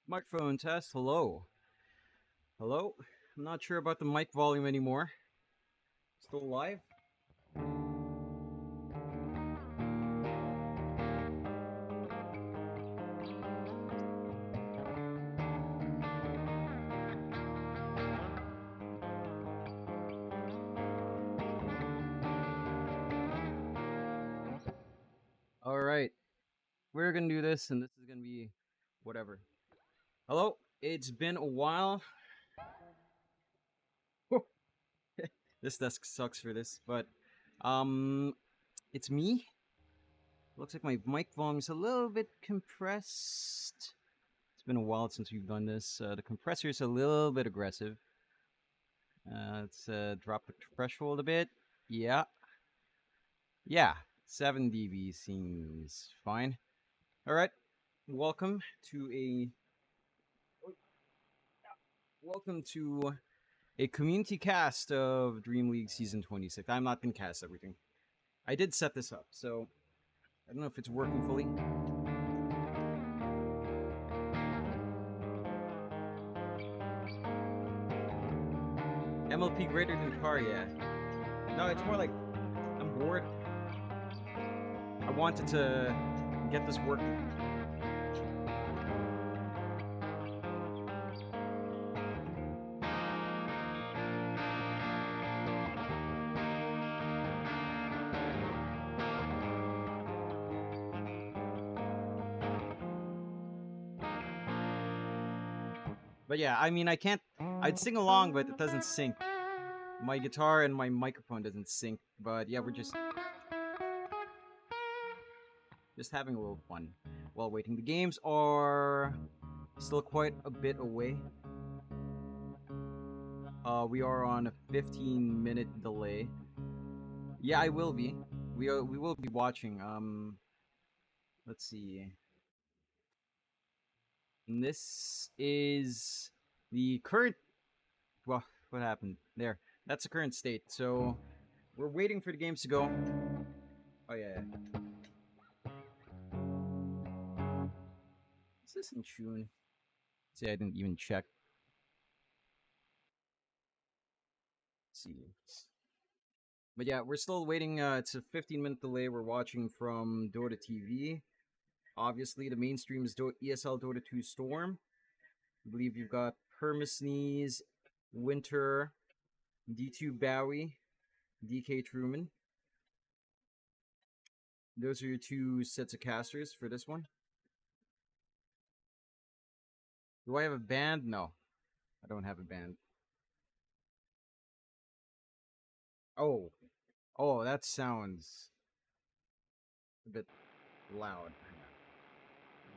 Microphone test. Hello. Hello. I'm not sure about the mic volume anymore. Still live? All right. We're going to do this, and this is going to be whatever. Hello. It's been a while. This desk sucks for this, but it's me. Looks like my mic volume is a little bit compressed. It's been a while since we've done this. The compressor is a little bit aggressive. Let's drop the threshold a bit. Yeah. Yeah. 7 dB seems fine. All right. Welcome to a community cast of Dreamleague Season 26. I'm not going to cast everything. I did set this up, so I don't know if it's working fully. MLP greater than car, yeah. No, it's more like I'm bored. I wanted to get this working. But yeah, I mean, I'd sing along, but it doesn't sync. My guitar and my microphone doesn't sync. But yeah, we're just having a little fun while waiting. The games are still quite a bit away. We are on a 15-minute delay. Yeah, I will be. We will be watching. Let's see. And this is the current. Well, what happened there? That's the current state. So we're waiting for the games to go. Oh yeah. Is this in tune? See, I didn't even check. Let's see. But yeah, we're still waiting. It's a 15-minute delay. We're watching from Dota TV. Obviously, the mainstream is ESL Dota 2 Storm. I believe you've got Permasneeze, Winter, D2 Bowie, DK Truman. Those are your two sets of casters for this one. Do I have a band? No, I don't have a band. Oh, that sounds a bit loud.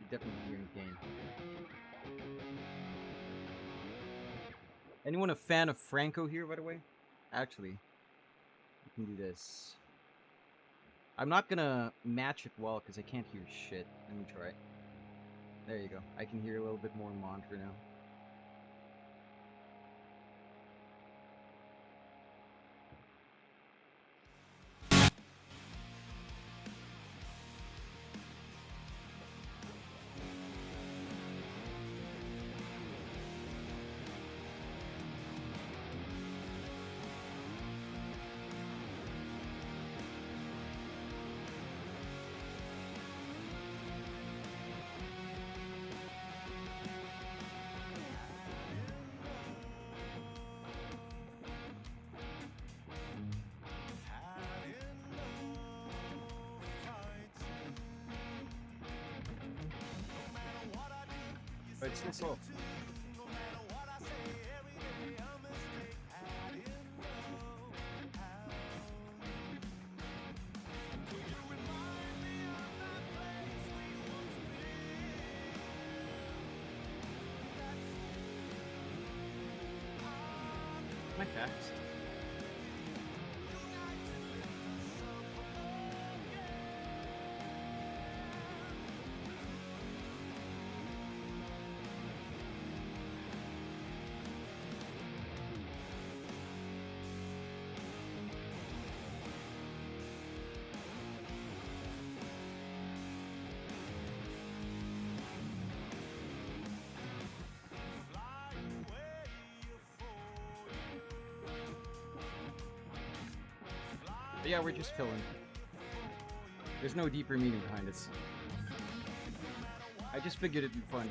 You definitely hearing gain. Anyone a fan of Franco here, by the way? Actually, we can do this. I'm not gonna match it well because I can't hear shit. Let me try. There you go. I can hear a little bit more monitor now. But it's still slow. Am I fast? But yeah, we're just filling. There's no deeper meaning behind this. I just figured it'd be fun.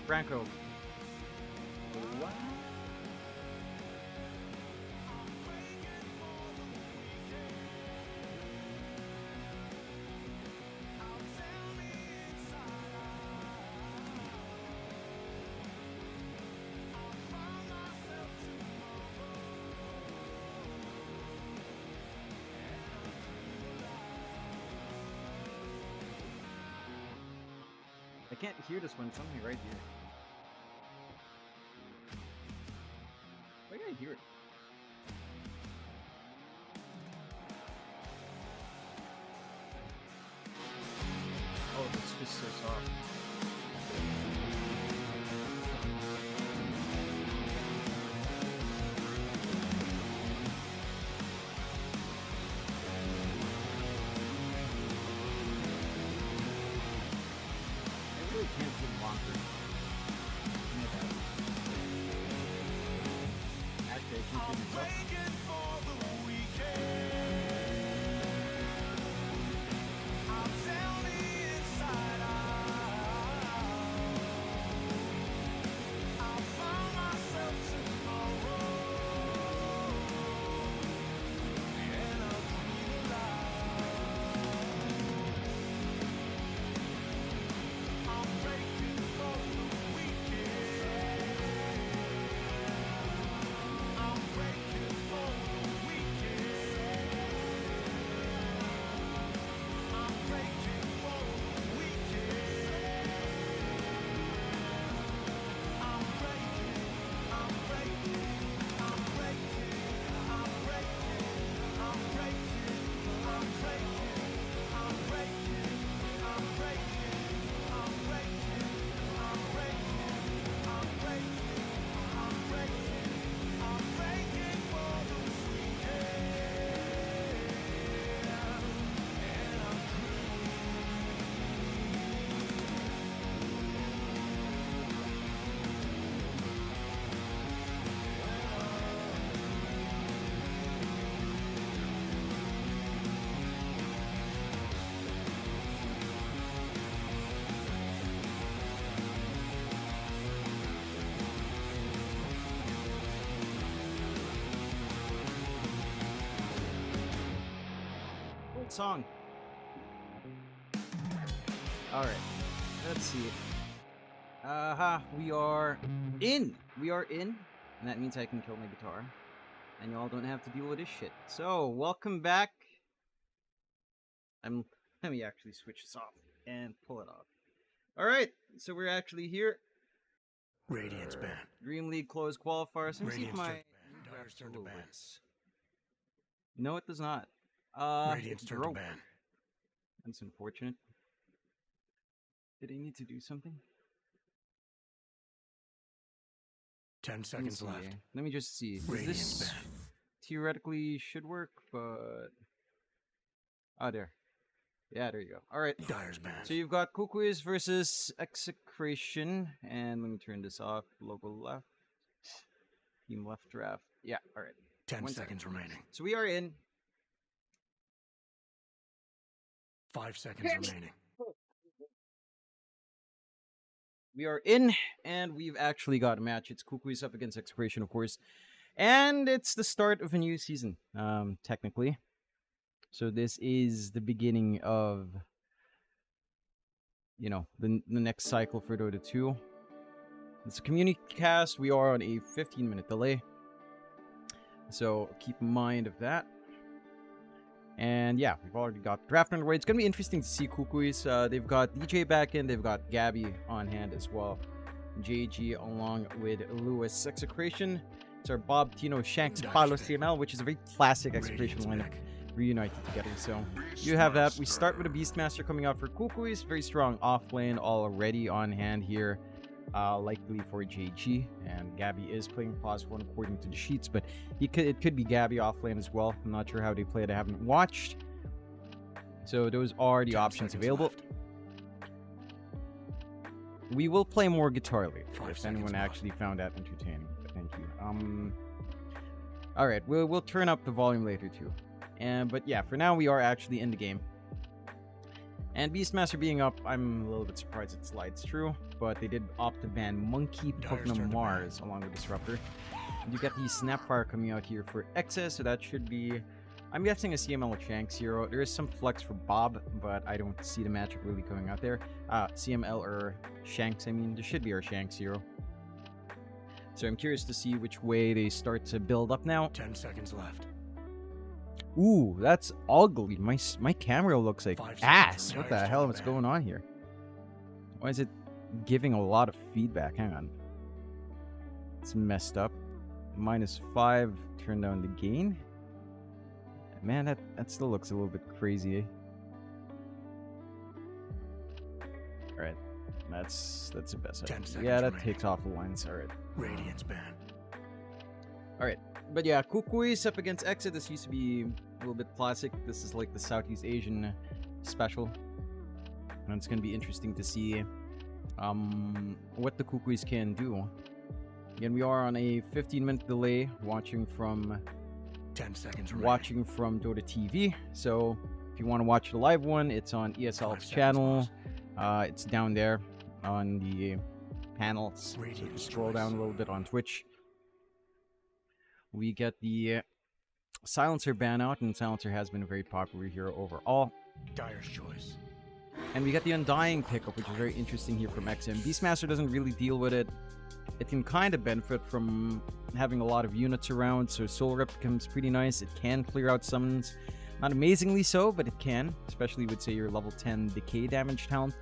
Franco. What? I can't hear this one. It's only right here. Why can't I hear it? Oh, it's just so soft. I really can't do longer. Actually, I can't do myself. Song. All right, let's see. We are in. We are in, and that means I can kill my guitar, and y'all don't have to deal with this shit. So, welcome back. Let me actually switch this off and pull it off. All right, so we're actually here. Radiance band. Dreamleague closed qualifiers. Let me see if my Dyer's turned to ban. No, it does not. Radiance turned to broke. ban. That's unfortunate. Did I need to do something? 10 seconds left. Let me just see. Radiance This band. theoretically should work, but... Oh, there. Yeah, there you go. All right. Dyer's band. So you've got KUKUYS versus Execration. And let me turn this off. Logo left. Team left draft. Yeah, all right. 10 1 seconds second. remaining. So we are in. 5 seconds remaining. We are in, and we've actually got a match. It's KUKUYS up against Execration, of course. And it's the start of a new season, technically. So this is the beginning of, you know, the next cycle for Dota 2. It's a community cast. We are on a 15-minute delay. So keep in mind of that. And yeah, we've already got draft underway. It's going to be interesting to see KUKUYS. They've got DJ back in. They've got Gabby on hand as well. JG along with Lewis. Execration. It's our Bob, Tino, Shanks, Paulo, CML, which is a very classic Execration lineup. reunited together. So you have that. We start with a Beastmaster coming out for KUKUYS. Very strong off lane already on hand here. Likely for JG, and Gabby is playing +1 according to the sheets, but it could be Gabby off lane as well. I'm not sure how they play it. I haven't watched. So those are the options available. Left. We will play more guitar later if anyone actually found that entertaining. But thank you. All right, we'll turn up the volume later too. But yeah, for now we are actually in the game. And Beastmaster being up, I'm a little bit surprised it slides through, but they did opt to ban Monkey Pokemon Mars along with Disruptor. And you get the Snapfire coming out here for EXE, so that should be, I'm guessing, a CML or Shanks hero. There is some flex for Bob, but I don't see the matchup really coming out there. CML or Shanks, I mean, there should be our Shanks hero. So I'm curious to see which way they start to build up now. 10 seconds left. Ooh, that's ugly. My camera looks like ass. What the hell? What's going on here? Why is it giving a lot of feedback? Hang on. It's messed up. -5. Turn down the gain. Man, that still looks a little bit crazy. Alright. That's the best. 10 seconds yeah, that remaining. takes off the lines. Alright. Radiance ban. Alright. But yeah, KUKUYS up against EXE. This used to be a little bit classic. This is like the Southeast Asian special. And it's going to be interesting to see what the KUKUYS can do. Again, we are on a 15-minute delay watching from 10 seconds remaining. watching from Dota TV. So if you want to watch the live one, it's on ESL's channel. It's down there on the panels. So if you scroll down a little bit on Twitch. We get the Silencer ban out, and Silencer has been a very popular hero overall. Dire's choice. And we get the Undying pickup, which is very interesting here from EXE. Beastmaster doesn't really deal with it. It can kind of benefit from having a lot of units around, so Soul Rep becomes pretty nice. It can clear out summons. Not amazingly so, but it can, especially with, say, your level 10 decay damage talent.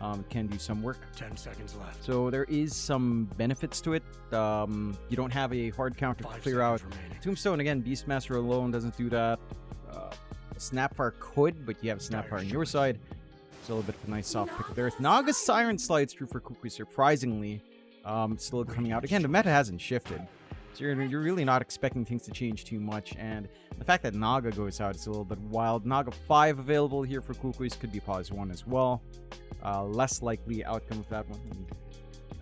It can do some work. 10 seconds left. So there is some benefits to it. You don't have a hard counter to clear out. Tombstone, again, Beastmaster alone doesn't do that. Snapfire could, but you have Snapfire on your side. It's a little bit of a nice soft pick up there. Naga Siren slides through for KUKUYS, surprisingly. Still coming out. Again, the meta hasn't shifted. So you're really not expecting things to change too much. And the fact that Naga goes out is a little bit wild. Naga 5 available here for KUKUYS. Could be +1 as well. Less likely outcome of that one.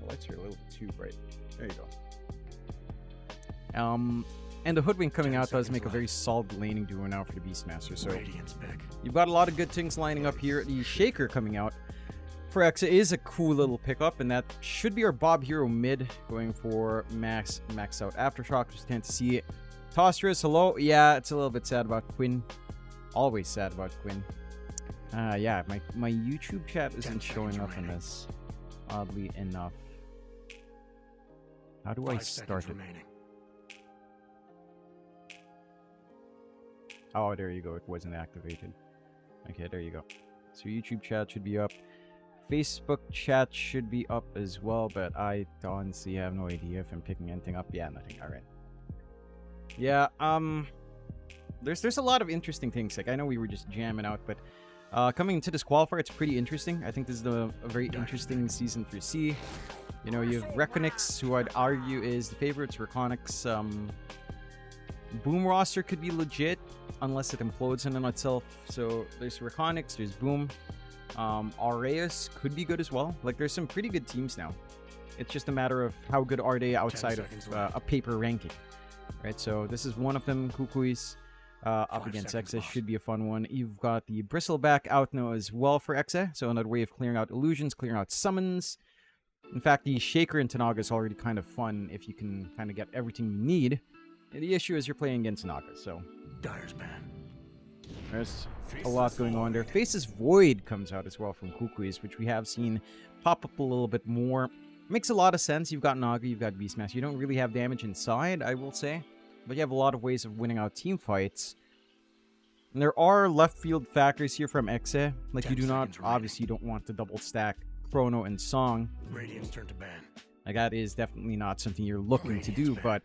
The lights are a little bit too bright. There you go. And the Hoodwink coming out does make a very solid laning duo now for the Beastmaster. So you've got a lot of good things lining up here. The Shaker coming out for EXE is a cool little pickup, and that should be our Bob Hero mid, going for max out Aftershock. Just tend to see it. Tostress, hello. Yeah, it's a little bit sad about Quinn. Always sad about Quinn. Yeah, my YouTube chat isn't showing up in this, oddly enough. How do I start it? Oh, there you go. It wasn't activated. Okay, there you go. So YouTube chat should be up. Facebook chat should be up as well, but I honestly have no idea if I'm picking anything up. Yeah, nothing. All right. Yeah, there's a lot of interesting things. Like, I know we were just jamming out, but coming into this qualifier, it's pretty interesting. I think this is a very interesting season for C. You know, you have Reconix, who I'd argue is the favorites. Reconix, Boom roster could be legit unless it implodes in and of itself. So there's Reconix, there's Boom. Aureus could be good as well. Like, there's some pretty good teams now. It's just a matter of how good are they outside of a paper ranking. Right, so this is one of them. KUKUYS up against EXE should be a fun one. You've got the Bristleback out now as well for EXE. So another way of clearing out illusions, clearing out summons. In fact, the Shaker in Tanaga is already kind of fun if you can kind of get everything you need. And the issue is you're playing against Naga, so Dire's ban. There's a lot going on there. Faces Void comes out as well from KUKUYS, which we have seen pop up a little bit more. Makes a lot of sense. You've got Naga, you've got Beastmaster. You don't really have damage inside, I will say. But you have a lot of ways of winning out team fights. And there are left field factors here from EXE. Like, you do not, obviously, you don't want to double stack Chrono and Song. Radiance turn to ban. Like, that is definitely not something you're looking to do, but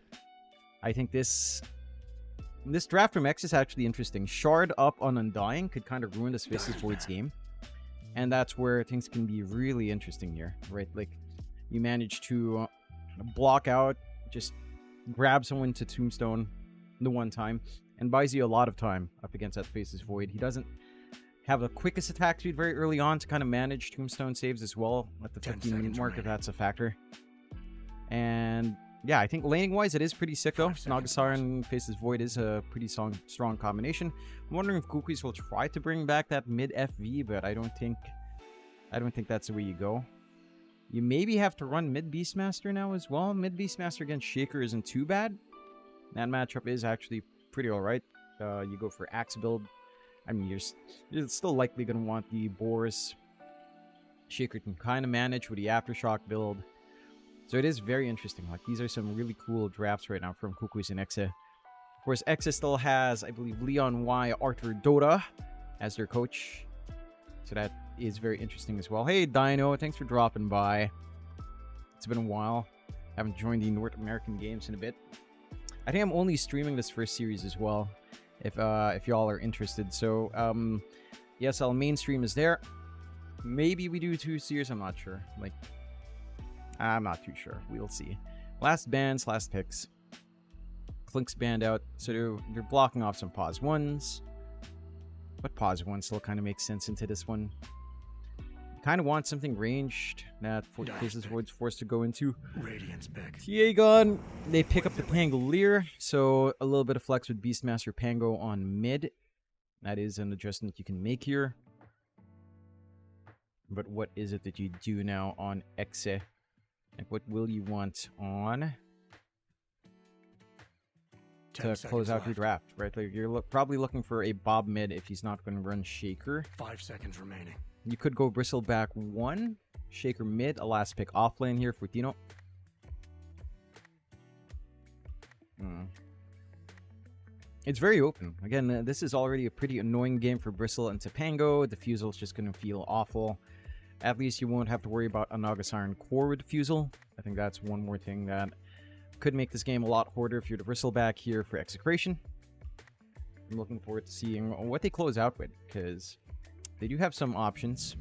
I think this This draft from EXE is actually interesting. Shard up on Undying could kind of ruin this Faceless Void's game. And that's where things can be really interesting here, right? Like, you manage to block out, just grab someone to Tombstone the one time, and buys you a lot of time up against that Faceless Void. He doesn't have the quickest attack speed very early on to kind of manage Tombstone saves as well at the 15-minute mark, if that's a factor. And yeah, I think laning-wise, it is pretty sick, though. Nagasar and Faceless Void is a pretty strong combination. I'm wondering if KUKUYS will try to bring back that mid-FV, but I don't think that's the way you go. You maybe have to run mid-Beastmaster now as well. Mid-Beastmaster against Shaker isn't too bad. That matchup is actually pretty alright. You go for Axe build. I mean, you're still likely going to want the Boris. Shaker can kind of manage with the Aftershock build. So it is very interesting. Like, these are some really cool drafts right now from KUKUYS and EXE. Of course, EXE still has, I believe, Leon Y, Arthur Dota as their coach. So that is very interesting as well. Hey, Dino, thanks for dropping by. It's been a while. Haven't joined the North American games in a bit. I think I'm only streaming this first series as well, if y'all are interested. So, ESL mainstream is there. Maybe we do 2 series, I'm not sure. Like, I'm not too sure. We'll see. Last bans, last picks. Clink's banned out, so they're blocking off some pause 1s. But pause 1 still kind of makes sense into this one. Kind of want something ranged that Faceless Void's forced to go into. Tiegon, they pick up the Pangolier, so a little bit of flex with Beastmaster Pango on mid. That is an adjustment you can make here. But what is it that you do now on EXE? Like, what will you want on to close out your draft, right? Like, you're probably looking for a Bob mid if he's not going to run Shaker. 5 seconds remaining. You could go Bristleback 1, Shaker mid, a last pick off lane here for Tino. It's very open. Again, this is already a pretty annoying game for Bristle and Topango. Diffusel's just going to feel awful. At least you won't have to worry about a Nagasar core with Diffusal. I think that's one more thing that could make this game a lot harder if you're the Bristleback here for Execration. I'm looking forward to seeing what they close out with, because they do have some options.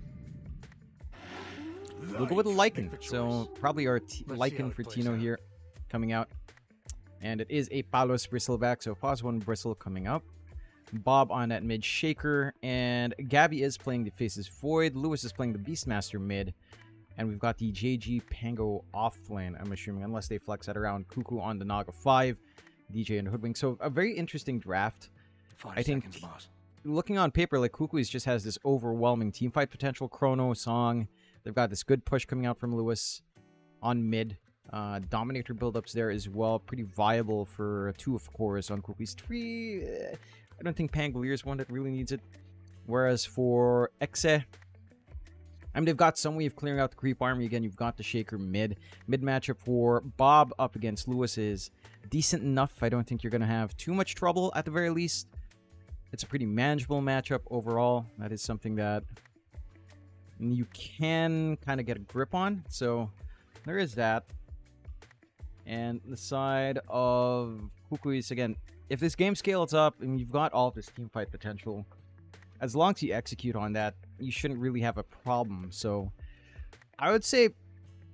We'll go with a Lycan. So probably our Lycan for Tino here coming out. And it is a Palos Bristleback, so pause 1 Bristle coming up. Bob on that mid Shaker, and Gabby is playing the Faceless Void. Lewis is playing the Beastmaster mid. And we've got the JG Pango off lane, I'm assuming, unless they flex that around. Kuku on the Naga 5, DJ and Hoodwink. So a very interesting draft. 5 I think, seconds, boss. looking on paper, like, KUKUYS just has this overwhelming teamfight potential. Chrono, Song, they've got this good push coming out from Lewis on mid. Dominator buildups there as well. Pretty viable for 2, of course, on KUKUYS. 3, I don't think Pangolier is one that really needs it. Whereas for EXE, I mean, they've got some way of clearing out the creep army. Again, you've got the Shaker mid. Mid matchup for Bob up against Lewis is decent enough. I don't think you're going to have too much trouble at the very least. It's a pretty manageable matchup overall. That is something that you can kind of get a grip on. So there is that. And the side of KUKUYS, again, if this game scales up and you've got all of this teamfight potential, as long as you execute on that, you shouldn't really have a problem. So I would say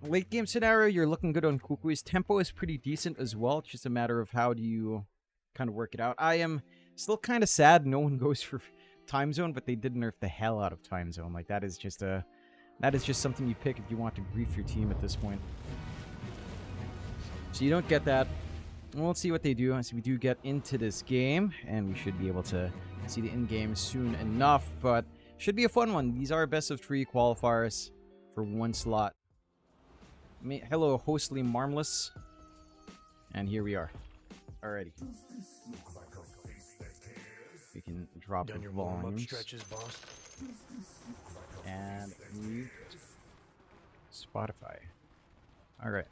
late game scenario, you're looking good on KUKUYS. Tempo is pretty decent as well. It's just a matter of how do you kind of work it out. I am still kind of sad no one goes for time zone, but they did nerf the hell out of time zone. Like, that is just something you pick if you want to grief your team at this point. So you don't get that. We'll see what they do as we do get into this game, and we should be able to see the in-game soon enough, but should be a fun one. These are best of 3 qualifiers for 1 slot. Hello, Hostly Marmless. And here we are. Alrighty. We can drop the volumes. Stretches, boss. And mute Spotify. Alright.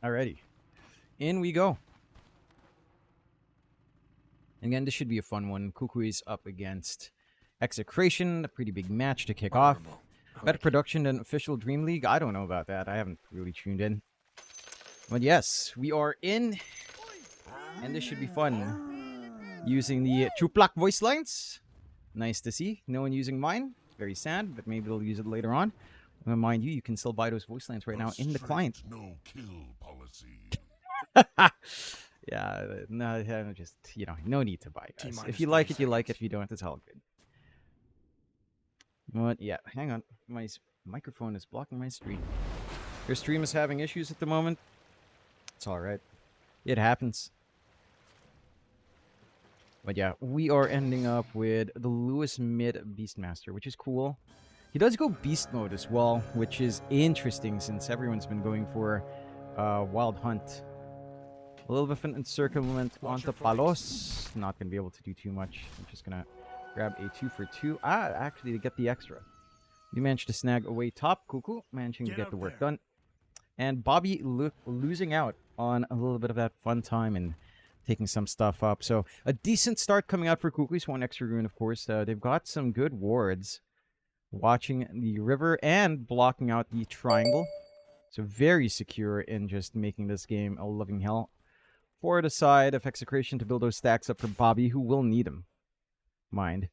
Alrighty. In we go. Again, this should be a fun one. KUKUYS up against Execration. A pretty big match to kick off. Better production than official Dreamleague? I don't know about that. I haven't really tuned in. But yes, we are in. And this should be fun. Using the Chuplak voice lines. Nice to see. No one using mine. Very sad, but maybe they'll use it later on. Mind you, you can still buy those voice lines right now in the client. No kill policy. Yeah, no, just, no need to buy, guys. T-minus If you like 30 it, you like it. seconds. If you don't, it's all good. But yeah, hang on. My microphone is blocking my screen. Your stream is having issues at the moment. It's alright. It happens. But yeah, we are ending up with the Lewis Mid Beastmaster, which is cool. He does go beast mode as well, which is interesting since everyone's been going for Wild Hunt. A little bit of an encirclement onto Palos. Not going to be able to do too much. I'm just going to grab a 2 for 2. Actually, to get the extra. We managed to snag away top. KUKUYS managing to get the work done. And Bobby losing out on a little bit of that fun time and taking some stuff up. So a decent start coming out for KUKUYS. 1 extra rune, of course. They've got some good wards. Watching the river and blocking out the triangle. So very secure in just making this game a living hell. For the side of Execration to build those stacks up for Bobby, who will need them. Mind.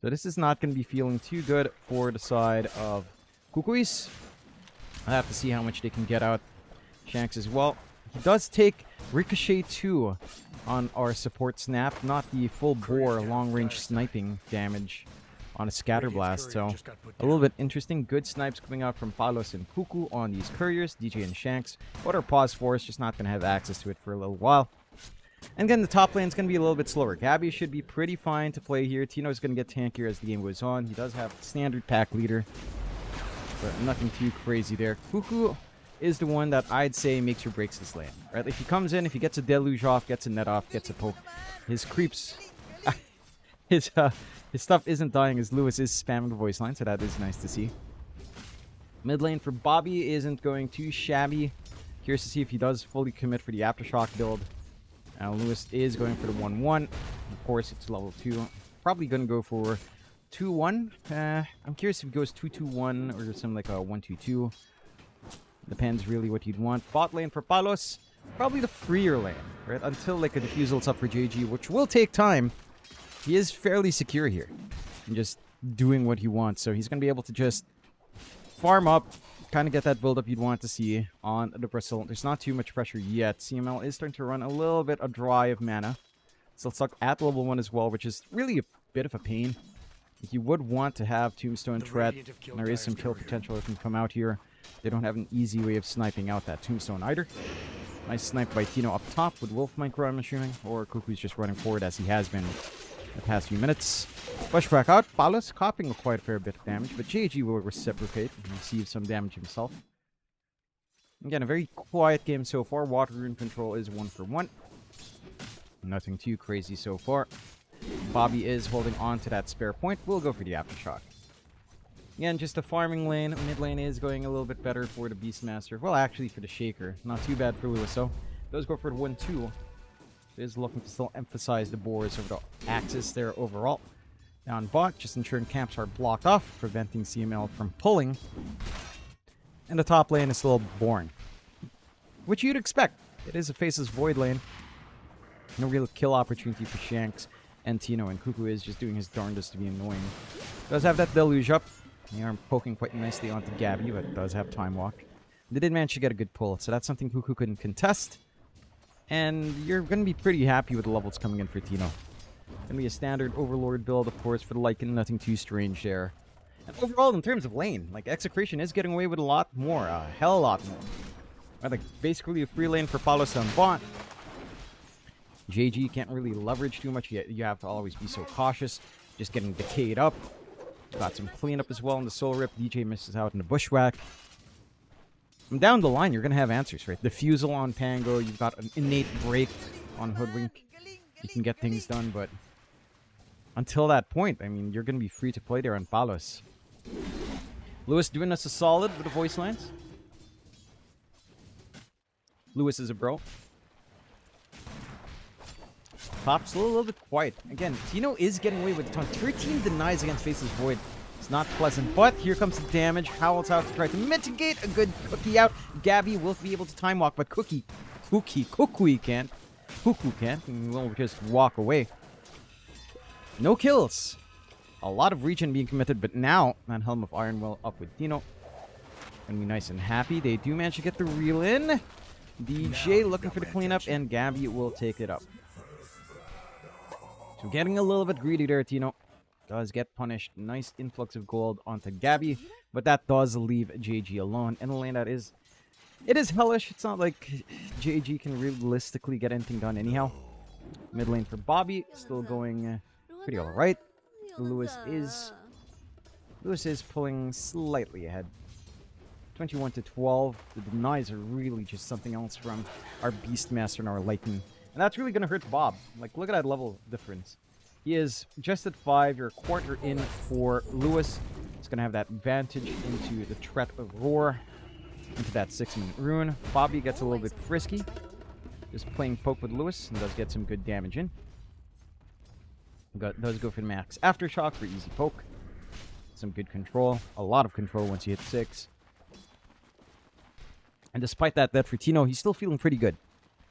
So this is not going to be feeling too good for the side of KUKUYS. I'll have to see how much they can get out. Shanks as well. He does take Ricochet 2 on our support snap. Not the full bore long-range sniping damage on a scatter blast. So a little bit interesting. Good snipes coming out from Palos and KUKUYS on these couriers, DJ and Shanks. What our pause for is just not going to have access to it for a little while. And again, the top lane is going to be a little bit slower. Gabby should be pretty fine to play here. Tino is going to get tankier as the game goes on. He does have standard pack leader, but nothing too crazy there. KUKUYS is the one that I'd say makes or breaks this lane. Right? If he comes in, if he gets a deluge off, gets a net off, gets a poke, his creeps, his stuff isn't dying as Lewis is spamming the voice line, so that is nice to see. Mid lane for Bobby isn't going too shabby. Curious to see if he does fully commit for the Aftershock build. Lewis is going for the 1-1. Of course, it's level 2. Probably going to go for 2-1. I'm curious if he goes 2-2-1 or something like a 1-2-2. Depends really what you'd want. Bot lane for Palos. Probably the freer lane, right? Until like a defusal's up for JG, which will take time. He is fairly secure here. And just doing what he wants. So he's going to be able to just farm up. Kind of get that build up you'd want to see on the Brazil. There's not too much pressure yet. CML is starting to run a little bit dry of mana. Still stuck at level 1 as well, which is really a bit of a pain. You would want to have Tombstone Threat. There is some kill potential that can come out here. They don't have an easy way of sniping out that Tombstone either. Nice snipe by Tino up top with Wolf Micro, I'm assuming. Or KUKUYS just running forward as he has been the past few minutes. Flashback out. Palos copying quite a fair bit of damage, but JG will reciprocate and receive some damage himself. Again, a very quiet game so far. Water rune control is 1 for 1. Nothing too crazy so far. Bobby is holding on to that spare point. We'll go for the Aftershock. Again, just a farming lane. Mid lane is going a little bit better for the Beastmaster. Well, actually for the Shaker. Not too bad for Lewis, though. Does go for the 1-2. Is looking to still emphasize the boards over the axis there overall. Down bot, just ensuring camps are blocked off, preventing CML from pulling. And the top lane is still Born, which you'd expect. It is a Faceless Void lane. No real kill opportunity for Shanks and Tino, and KUKUYS is just doing his darndest to be annoying. Does have that deluge up. They are poking quite nicely onto Gabby, but does have Time Walk. They did manage to get a good pull, so that's something KUKUYS couldn't contest. And you're going to be pretty happy with the levels coming in for Tino. Going to be a standard Overlord build, of course, for the Lycan. Nothing too strange there. And overall, in terms of lane, like, Execration is getting away with a lot more. A hell of a lot more. Right, like, basically a free lane for Palos on bot. JG can't really leverage too much. You have to always be so cautious. Just getting decayed up. Got some cleanup as well in the Soul Rip. DJ misses out in the Bushwhack. And down the line, you're going to have answers, right? Diffusal on Pango. You've got an innate break on Hoodwink. You can get things done, but until that point, I mean, you're going to be free to play there on Palos. Lewis doing us a solid with the voice lines. Lewis is a bro. Top's a little bit quiet. Again, Tino is getting away with a ton. 13 denies against Faceless Void. It's not pleasant, but here comes the damage. Howl's out to try to mitigate a good Cookie out. Gabby will be able to time walk, but KUKUYS can't. Cuckoo can't, and will just walk away. No kills. A lot of regen being committed, but now that Helm of Iron will up with Dino. Gonna be nice and happy. They do manage to get the reel in. DJ looking for the cleanup, and Gabby will take it up. So getting a little bit greedy there, Tino. Does get punished. Nice influx of gold onto Gabby, but that does leave JG alone. In a lane that is... It is hellish. It's not like JG can realistically get anything done anyhow. Mid lane for Bobby. Still going pretty alright. Lewis is pulling slightly ahead. 21 to 12. The denies are really just something else from our Beastmaster and our Lightning. And that's really going to hurt Bob. Like, look at that level difference. He is just at 5. You're a quarter in for Lewis. He's going to have that advantage into the threat of Roar. Into that 6-minute rune. Bobby gets a little bit frisky. Just playing poke with Lewis. And does get some good damage in. Does go for the max Aftershock for easy poke. Some good control. A lot of control once you hit 6. And despite that for Tino, he's still feeling pretty good.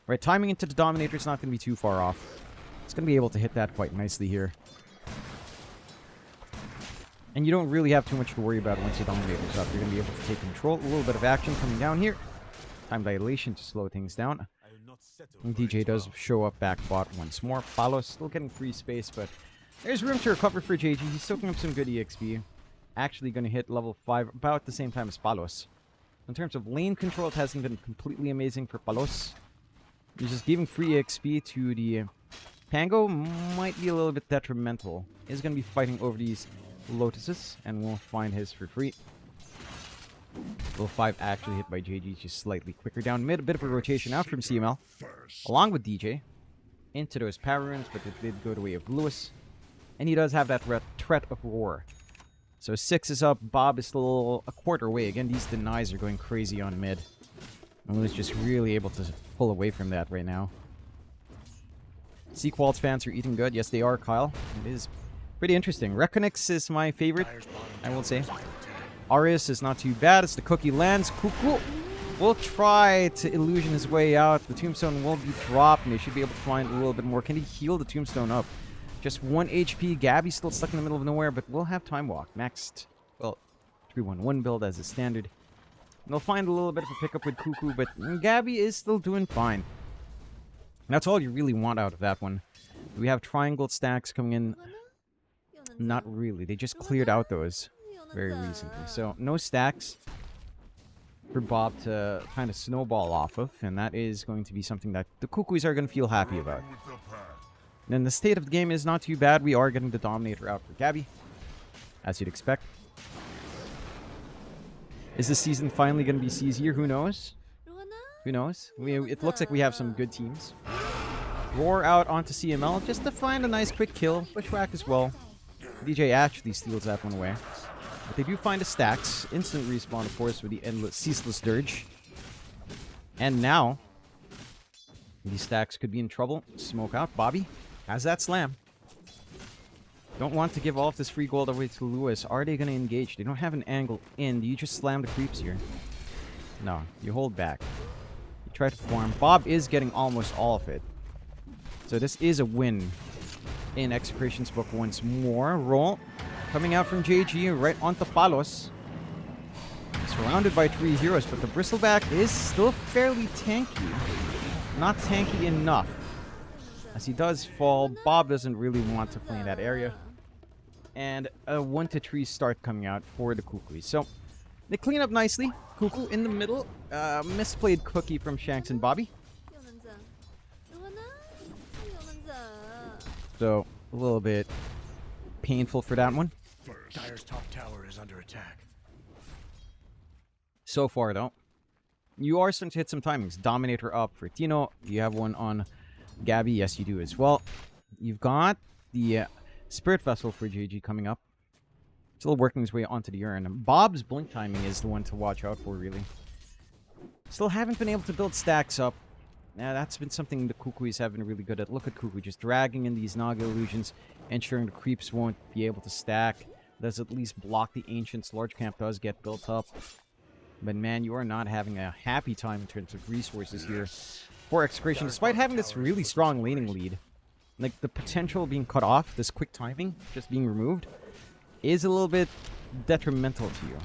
Right, timing into the Dominator is not going to be too far off. It's going to be able to hit that quite nicely here. And you don't really have too much to worry about once the Dominator's up. You're going to be able to take control. A little bit of action coming down here. Time dilation to slow things down. And DJ does show up back bot once more. Palos still getting free space, but there's room to recover for JG. He's soaking up some good EXP. Actually going to hit level 5 about the same time as Palos. In terms of lane control, it hasn't been completely amazing for Palos. He's just giving free XP to the Pango. Might be a little bit detrimental. He's going to be fighting over these Lotuses, and we'll find his for free. Level 5 actually hit by JG, just slightly quicker down mid. A bit of a rotation out from CML, along with DJ, into those power runes, but it did go the way of Lewis. And he does have that threat of Roar. So 6 is up. Bob is still a quarter away. Again, these denies are going crazy on mid. And Lewis just really able to pull away from that right now. Sequal's fans are eating good. Yes, they are, Kyle. It is pretty interesting. Reconix is my favorite, I will say. Arius is not too bad. It's the Cookie lands. Kuku will try to illusion his way out. The Tombstone will be dropped, and they should be able to find a little bit more. Can he heal the Tombstone up? Just 1 HP. Gabby's still stuck in the middle of nowhere, but we'll have Time Walk. Maxed, well, 3-1-1 build as a standard. And they'll find a little bit of a pickup with Kuku, but Gabby is still doing fine. That's all you really want out of that one. We have triangle stacks coming in. Not really. They just cleared out those very recently. So no stacks for Bob to kind of snowball off of. And that is going to be something that the KUKUYS are going to feel happy about. And the state of the game is not too bad. We are getting the Dominator out for Gabby, as you'd expect. Is this season finally going to be CZ? Who knows? Who knows? It looks like we have some good teams. Roar out onto CML just to find a nice quick kill. Bushwhack as well. DJ actually steals that one away. But they do find the stacks. Instant respawn, of course, with the endless, ceaseless dirge. And now, these stacks could be in trouble. Smoke out. Bobby has that slam. Don't want to give all of this free gold away to Lewis. Are they going to engage? They don't have an angle in. Do you just slam the creeps here? No, you hold back. You try to farm. Bob is getting almost all of it. So this is a win in Execration's book once more. Roll coming out from JG right onto Palos. Surrounded by 3 heroes, but the Bristleback is still fairly tanky. Not tanky enough. As he does fall, Bob doesn't really want to play in that area. And a 1-3 start coming out for the KUKUYS. So they clean up nicely. Kuku in the middle. Misplayed cookie from Shanks and Bobby. So a little bit painful for that one. Dire's top tower is under attack. So far, though. You are starting to hit some timings. Dominator up for Tino. You have one on Gabby. Yes, you do as well. You've got the Spirit Vessel for JG coming up. Still working his way onto the urn. Bob's blink timing is the one to watch out for, really. Still haven't been able to build stacks up. Yeah, that's been something the KUKUYS have been really good at. Look at Kuku just dragging in these Naga illusions, ensuring the creeps won't be able to stack. Does at least block the Ancients. Large camp does get built up. But man, you are not having a happy time in terms of resources here for Execration, despite having this really strong laning lead. Like, the potential being cut off, this quick timing just being removed, is a little bit detrimental to you.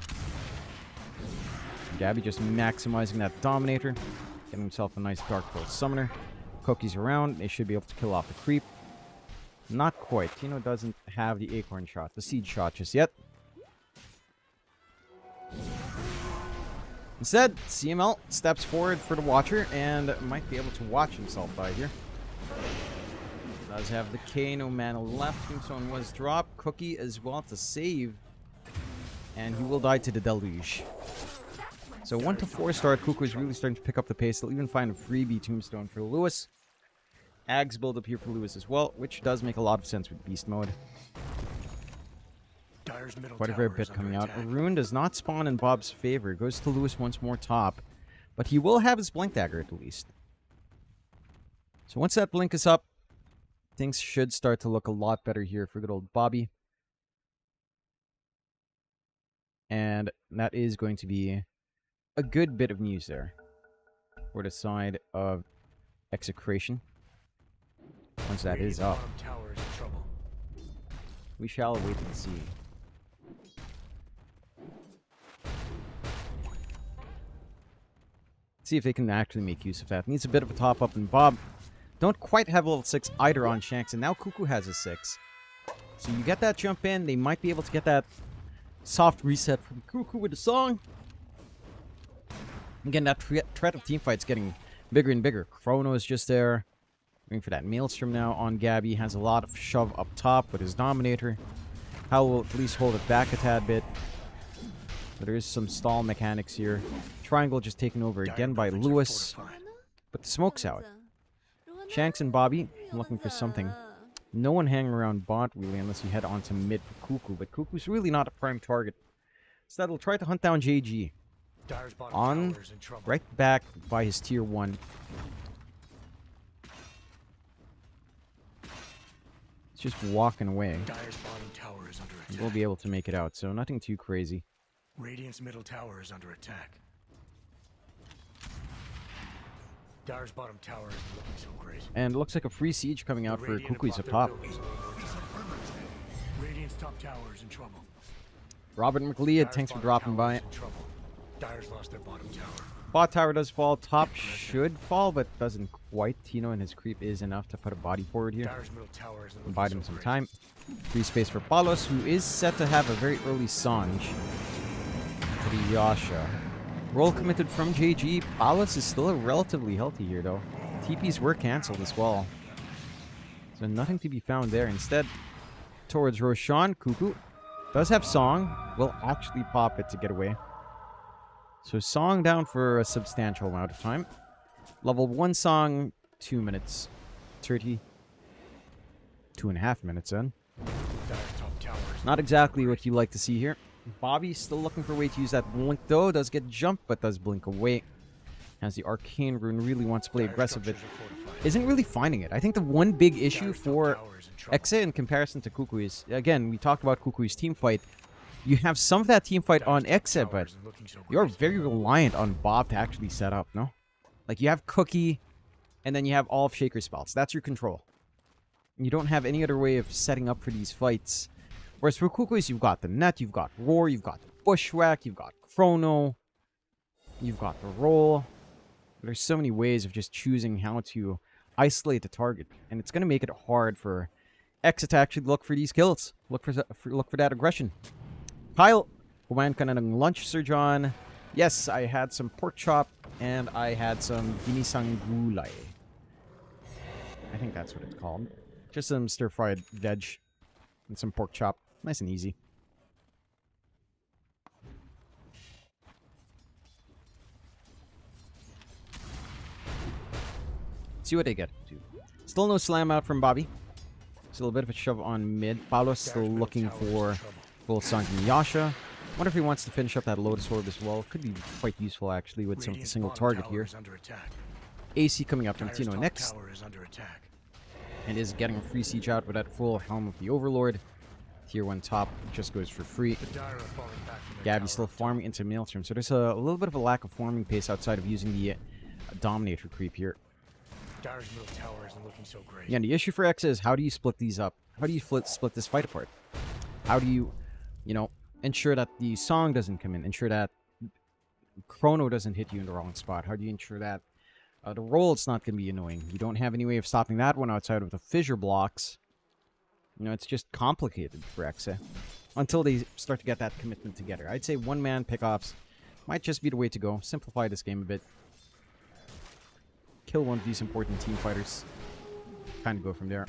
Gabby just maximizing that Dominator, getting himself a nice Dark Pulse Summoner. KUKUYS around, they should be able to kill off the creep. Not quite. Tino doesn't have the Acorn shot, the Siege shot just yet. Instead, CML steps forward for the Watcher and might be able to watch himself die here. Does have the K, no mana left. Tombstone was dropped. KUKUY as well to save. And he will die to the Deluge. So 1 to 4 star, KUKUY is really starting to pick up the pace. They'll even find a freebie Tombstone for Lewis. Ags build up here for Lewis as well, which does make a lot of sense with Beast Mode. Quite a fair bit coming out. Rune does not spawn in Bob's favor. Goes to Lewis once more top. But he will have his Blink Dagger at least. So once that Blink is up, things should start to look a lot better here for good old Bobby. And that is going to be a good bit of news there for the side of Execration. Once that is up, we shall wait and see. See if they can actually make use of that. Needs a bit of a top up, and Bob don't quite have level 6 either on Shanks, and now KUKUY has a 6. So you get that jump in, they might be able to get that soft reset from KUKUY with the song. Again, that threat of teamfight's getting bigger and bigger. Chrono is just there. Waiting for that Maelstrom now on Gabby. Has a lot of shove up top with his Dominator. Hal will at least hold it back a tad bit. But there is some stall mechanics here. Triangle just taken over again by Lewis. But the smoke's out. Shanks and Bobby looking for something. No one hanging around bot really unless you head on to mid for KUKUY. But KUKUY's really not a prime target. Instead, he'll try to hunt down JG. On right back by his tier 1. It's just walking away. We'll be able to make it out, so nothing too crazy. Radiant's middle tower is under attack. Dire's bottom tower is looking so crazy. And it looks like a free siege coming out for KUKUYS up top. Radiant's top tower is in trouble. Robert McLeod, thanks for dropping by. Dire's lost their bottom tower. Bot tower does fall. Top should fall, but doesn't quite. Tino and his creep is enough to put a body forward here. And bide him some time. Free space for Palos, who is set to have a very early Sanj. To the Yasha. Roll committed from JG. Palos is still relatively healthy here, though. TPs were cancelled as well. So nothing to be found there. Instead, towards Roshan, KUKUY does have Song. Will actually pop it to get away. So Song down for a substantial amount of time. Level 1 Song, 2 minutes. 30. 2.5 minutes in. Not exactly what you like to see here. Bobby's still looking for a way to use that blink though. Does get jumped, but does blink away. Has the Arcane Rune, really wants to play aggressive, but isn't really finding it. I think the one big issue for EXE in comparison to KUKUY is, again, we talked about KUKUY's team fight. You have some of that team fight on EXE, but you're very reliant on Bob to actually set up, no? Like, you have KUKUY, and then you have all of Shaker's spells. That's your control. You don't have any other way of setting up for these fights. Whereas for KUKUYs, you've got the net, you've got Roar, you've got the Bushwhack, you've got Chrono, you've got the Roll. There's so many ways of just choosing how to isolate the target, and it's going to make it hard for EXE to actually look for these kills. Look for that aggression. Kyle, kumain ka na ng lunch, Sir John? Yes, I had some pork chop, and I had some ginisang gulay. I think that's what it's called. Just some stir-fried veg and some pork chop. Nice and easy. See what they get to. Still no slam out from Bobby. Still a bit of a shove on mid. Paolo's still looking for full Sanj and Yasha. Wonder if he wants to finish up that Lotus Orb as well. Could be quite useful actually with some single target here. AC coming up from Tino next. And is getting a free siege out with that full Helm of the Overlord. Tier 1 top just goes for free. The Dire are falling back from their Gabby's tower still up top. farming into Maelstrom, so there's a little bit of a lack of farming pace outside of using the Dominator creep here. Dire's middle tower isn't looking so great. Yeah, and the issue for EXE is how do you split these up? How do you split this fight apart? How do you, ensure that the song doesn't come in? Ensure that Chrono doesn't hit you in the wrong spot? How do you ensure that the roll's not going to be annoying? You don't have any way of stopping that one outside of the fissure blocks. It's just complicated for EXE. Until they start to get that commitment together. I'd say one-man pickoffs might just be the way to go. Simplify this game a bit. Kill one of these important team fighters. Kind of go from there.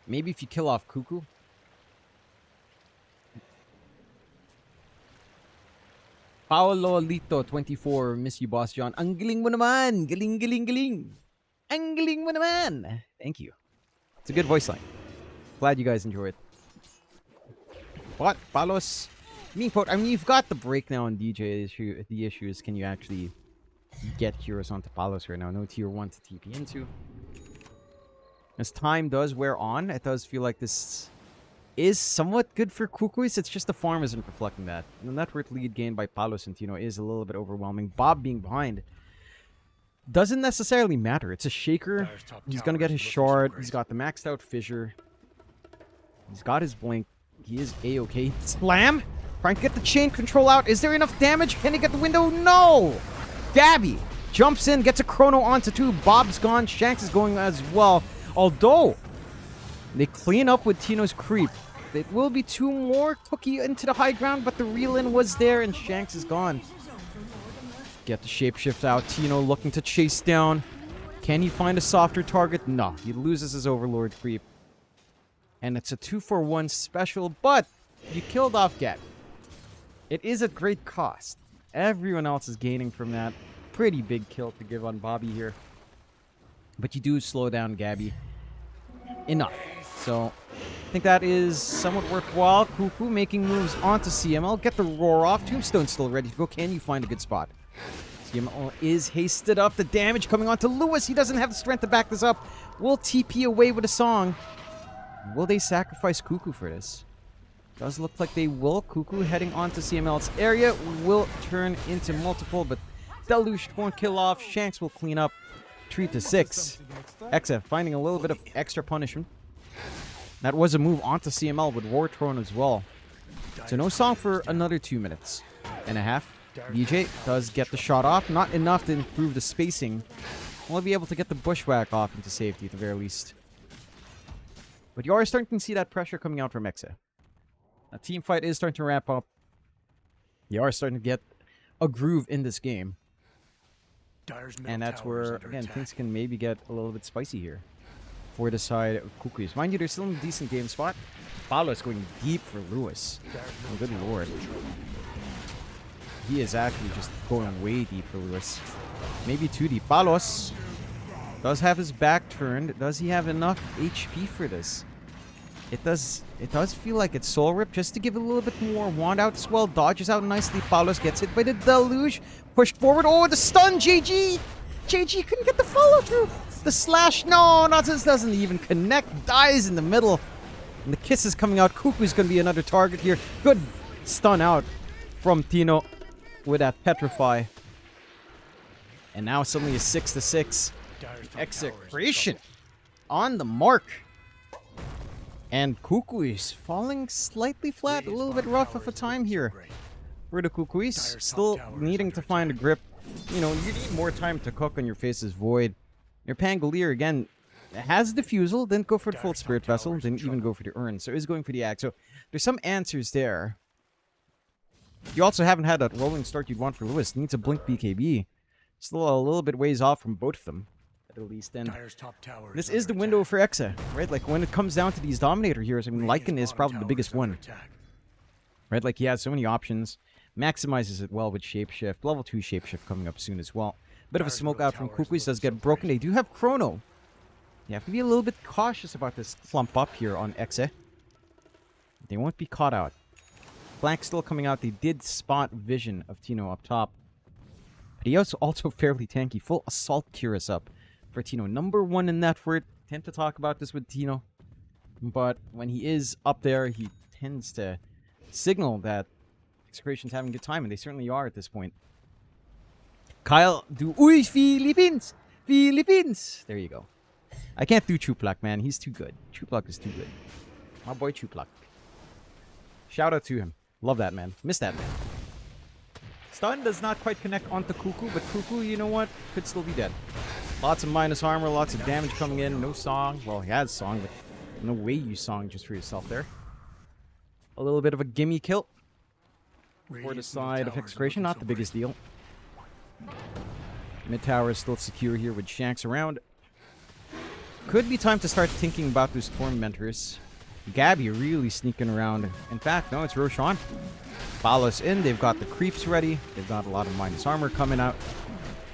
Maybe if you kill off KUKUYS. Paolo Lito 24, miss you, Boss John. Ang galing mo naman! Galing, galing, galing! Ang galing mo naman! Thank you. It's a good voice line. Glad you guys enjoy it. What? Palos? I mean, you've got the break now on DJ issue. The issue is, can you actually get heroes onto Palos right now? No tier 1 to TP into. As time does wear on, it does feel like this is somewhat good for KUKUYS. It's just the farm isn't reflecting that. And the net worth lead gained by Palos and Tino is a little bit overwhelming. Bob being behind doesn't necessarily matter. It's a shaker. He's going to get his shard. He's got the maxed out fissure. He's got his blink. He is A-okay. Slam! Trying to get the chain control out. Is there enough damage? Can he get the window? No! Gabby jumps in, gets a chrono onto 2. Bob's gone. Shanks is going as well. Although they clean up with Tino's creep. It will be 2 more. Cookie into the high ground, but the reel-in was there, and Shanks is gone. Get the shapeshift out. Tino looking to chase down. Can he find a softer target? No. He loses his Overlord creep. And it's a 2-for-1 special, but you killed off Gabby. It is at great cost. Everyone else is gaining from that. Pretty big kill to give on Bobby here. But you do slow down Gabby enough. So, I think that is somewhat worthwhile. KUKUYS making moves onto CML. Get the roar off. Tombstone's still ready to go. Can you find a good spot? CML is hasted up. The damage coming onto Lewis. He doesn't have the strength to back this up. Will TP away with a song. Will they sacrifice KUKUYS for this? Does look like they will. KUKUYS heading onto CML's area will turn into multiple, but Deluge won't kill off. Shanks will clean up. 3-6. EXE finding a little bit of extra punishment. That was a move onto CML with War Throne as well. So no song for another 2 minutes and a half. DJ does get the shot off. Not enough to improve the spacing. We'll be able to get the bushwhack off into safety at the very least. But you are starting to see that pressure coming out from EXE. A team fight is starting to ramp up. You are starting to get a groove in this game. And that's where, again, things can maybe get a little bit spicy here for the side of KUKUYS. Mind you, they're still in a decent game spot. Paolo's going deep for Lewis. Oh, good lord. He is actually just going way deep for Lewis. Maybe too deep. Palos does have his back turned. Does he have enough HP for this? It does feel like it's Soul Rip just to give it a little bit more. Wand out as well. Dodges out nicely. Palos gets hit by the Deluge. Pushed forward. Oh, the stun, JG! JG couldn't get the follow through. The slash. No, this doesn't even connect. Dies in the middle. And the kiss is coming out. KUKUYS going to be another target here. Good stun out from Tino with that Petrify. And now suddenly a 6-6. Execration on the mark. And KUKUYS falling slightly flat, a little bit rough of a time here for the KUKUYS. Still needing to find a grip. You need more time to cook on your Face's Void. Your Pangolier, again, has Diffusal, didn't go for the full Spirit Vessel, didn't even go for the Urn, so is going for the Axe. So there's some answers there. You also haven't had that rolling start you'd want for Lewis. Needs a Blink BKB. Still a little bit ways off from both of them. At least, and this is the window for EXE, right? Like, when it comes down to these Dominator heroes, I mean, Lycan is probably the biggest one, right? Like, he has so many options, maximizes it well with Shapeshift, level 2 Shapeshift coming up soon as well. Bit of a smoke out from KUKUYS does get broken. They do have Chrono. You have to be a little bit cautious about this clump up here on EXE. They won't be caught out. Flank still coming out. They did spot vision of Tino up top, but he also fairly tanky. Full Assault Cuirass up for Tino. Number 1 in net worth. tend to talk about this with Tino. But when he is up there, he tends to signal that Execration's having a good time, and they certainly are at this point. Kyle, do Uy, Philippines! Philippines! There you go. I can't do Chuplak, man. He's too good. Chuplak is too good. My boy Chuplak. Shout out to him. Love that man. Miss that man. Stun does not quite connect onto Kuku, but Kuku, you know what? Could still be dead. Lots of minus armor, lots of damage coming in. No song. Well, he has song, but no way you song just for yourself there. A little bit of a gimme kill. For the side of Execration, not the biggest deal. Mid tower is still secure here with Shanks around. Could be time to start thinking about those Tormentors. Gabby really sneaking around. In fact, no, it's Roshan. Palos in, they've got the creeps ready. They've got a lot of minus armor coming out.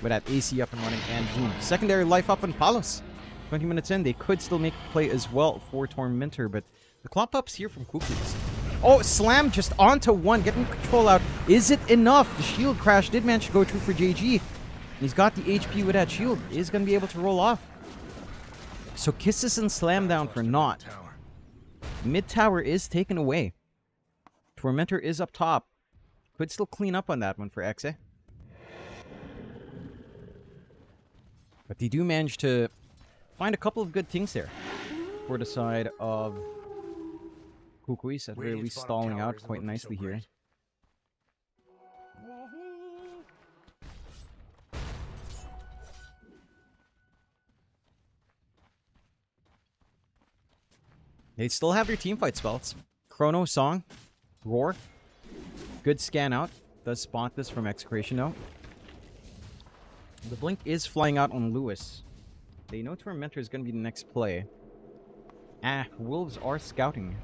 With that AC up and running and boom. Secondary life up on Palos. 20 minutes in, they could still make a play as well for Tormentor, but the clop up's here from KUKUYS. Oh, slam just onto one, getting control out. Is it enough? The shield crash did manage to go through for JG. He's got the HP with that shield. Is going to be able to roll off. So kisses and slam down for naught. Mid tower is taken away. Tormentor is up top. Could still clean up on that one for EXE. But they do manage to find a couple of good things there. For the side of KUKUYS, at very least stalling out quite nicely here. They still have their teamfight spells. Chrono, Song, Roar. Good scan out. Does spot this from Execration though. The blink is flying out on Lewis. They know Tormentor is going to be the next play. Wolves are scouting.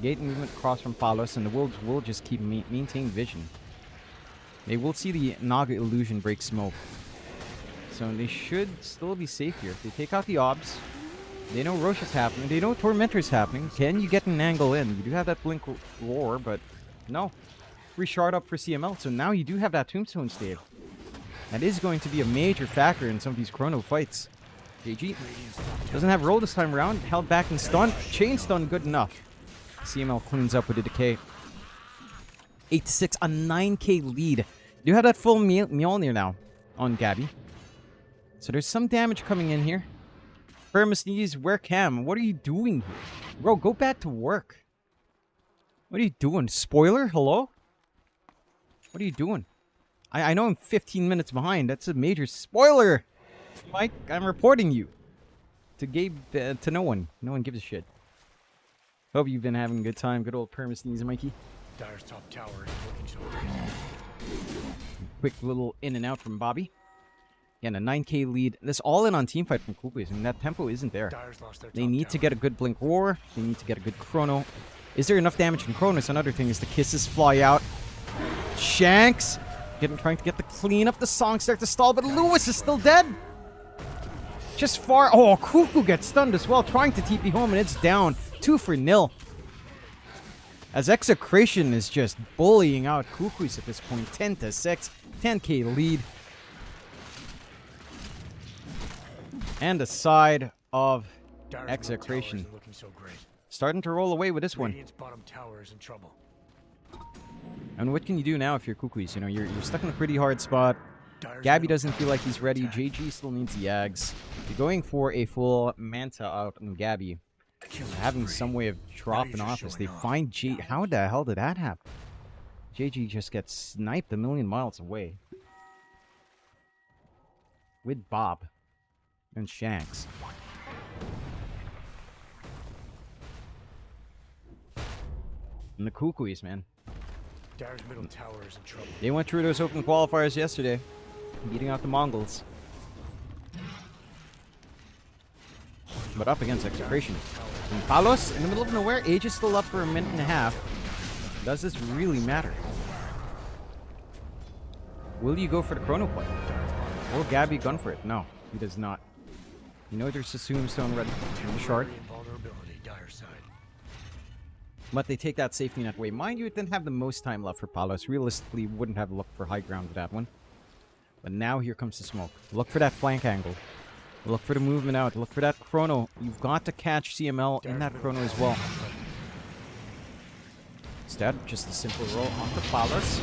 Gate movement across from Palos, and the Wolves will just keep maintaining vision. They will see the Naga illusion break smoke. So they should still be safe here. If they take out the Obs, they know Roche is happening. They know Tormentor is happening. Can you get an angle in? You do have that Blink Roar, but no. Free shard up for CML, so now you do have that Tombstone stave. That is going to be a major factor in some of these Chrono fights. JG doesn't have roll this time around. Held back and stunned. Chain stun, good enough. CML cleans up with a decay. 8-6, a 9k lead. You have that full Mjolnir now on Gabby. So there's some damage coming in here. Permasneeze, where Cam? What are you doing here? Bro, go back to work. What are you doing? Spoiler? Hello? What are you doing? I know I'm 15 minutes behind. That's a major spoiler. Mike, I'm reporting you. To Gabe, to no one. No one gives a shit. Hope you've been having a good time. Good old Permasneeze, Mikey. Dire's top tower is looking so crazy. Quick little in and out from Bobby. Again, a 9k lead. This all in on teamfight from KUKUYS. I mean, that tempo isn't there. They need to get a good Blink Roar. They need to get a good Chrono. Is there enough damage from Chrono? Another thing is the kisses fly out. Shanks trying to get the clean up. The song start to stall, but Lewis is still dead. Just far. Oh, Kuku gets stunned as well, trying to TP home, and it's down 2-0. As Execration is just bullying out KUKUYS at this point. 10-6, 10k lead. And the side of Execration starting to roll away with this one. Bottom tower is in trouble. And what can you do now if you're KUKUYS? You know, you're stuck in a pretty hard spot. Gabby doesn't feel like he's ready. JG still needs the Yags. You're going for a full Manta out on Gabby. Having some way of dropping off as they find G. How the hell did that happen? JG just gets sniped a million miles away. With Bob and Shanks. And the KUKUYS, man. Dire's middle tower is in trouble. They went through those open qualifiers yesterday, beating out the Mongols. But up against Execration. And Palos in the middle of nowhere. Age is still up for a minute and a half. Does this really matter? Will you go for the Chrono play? Will Gabby gun for it? No, he does not. You know there's a Tombstone ready in the shard. But they take that safety net away. Mind you, it didn't have the most time left for Palos. Realistically, wouldn't have looked for high ground with that one. But now here comes the smoke. Look for that flank angle. Look for the movement out. Look for that chrono. You've got to catch CML in that chrono as well. Instead, just a simple roll onto Palos.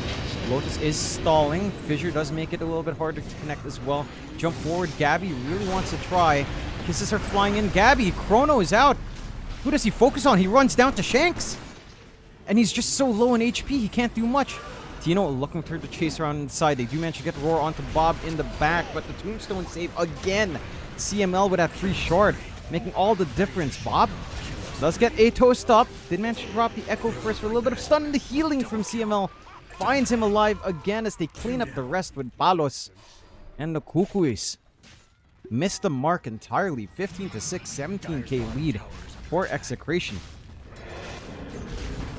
Lotus is stalling. Fissure does make it a little bit harder to connect as well. Jump forward. Gabby really wants to try. Kisses are flying in. Gabby, chrono is out. Who does he focus on? He runs down to Shanks. And he's just so low in HP, he can't do much. Tino looking for the chase around inside. They do manage to get the roar onto Bob in the back, but the tombstone save again. CML with that free shard, making all the difference. Bob does get a toast up. Did manage to drop the echo first for a little bit of stun, and the healing from CML finds him alive again as they clean up the rest with Palos. And the KUKUYS missed the mark entirely. 15-6, 17k lead for Execration.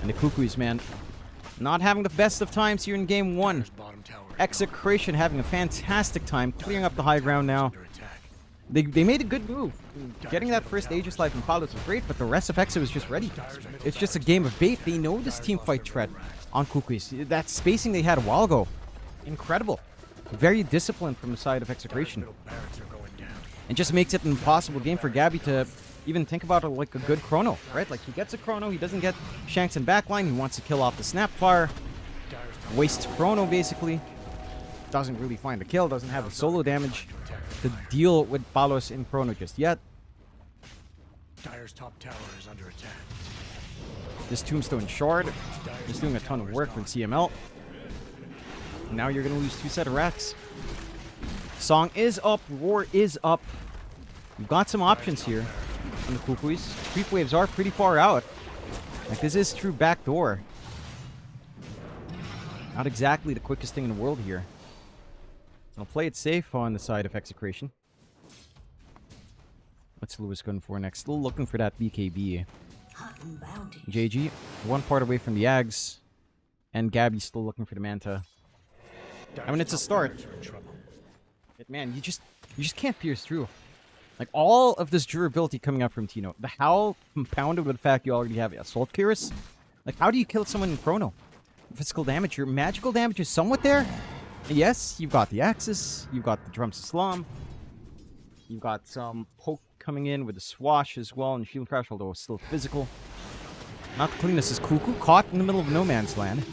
And the KUKUYS, man, not having the best of times here in game one. Execration having a fantastic time, clearing up the high ground now. They made a good move. Getting that first Aegis Life from Palos was great, but the rest of EXE was just ready. It's just a game of bait. They know this team fight threat on KUKUYS. That spacing they had a while ago, incredible. Very disciplined from the side of Execration. And just makes it an impossible game for Gabby to even think about it like a good chrono, right? Like, he gets a chrono, he doesn't get Shanks in backline, he wants to kill off the Snapfire. Wastes chrono, basically. Doesn't really find a kill, doesn't have a solo damage to deal with Palos in chrono just yet. Dire's top tower is under attack. This Tombstone Shard is doing a ton of work with CML. Now you're going to lose 2 set of racks. Song is up, Roar is up. You've got some options here on the KUKUYS. Creep waves are pretty far out. Like, this is true backdoor. Not exactly the quickest thing in the world here. I'll play it safe on the side of Execration. What's Lewis going for next? Still looking for that BKB. JG, one part away from the Ags. And Gabby's still looking for the Manta. I mean, it's a start. But man, you just can't pierce through. Like, all of this durability coming out from Tino. The Howl compounded with the fact you already have Assault Cuirass. Like, how do you kill someone in chrono? Physical damage, your magical damage is somewhat there. Yes, you've got the Axis, you've got the Drums of Slam, you've got some poke coming in with the Swash as well, and Shield Crash, although it's still physical. Not the cleanest is Kuku, caught in the middle of no man's land.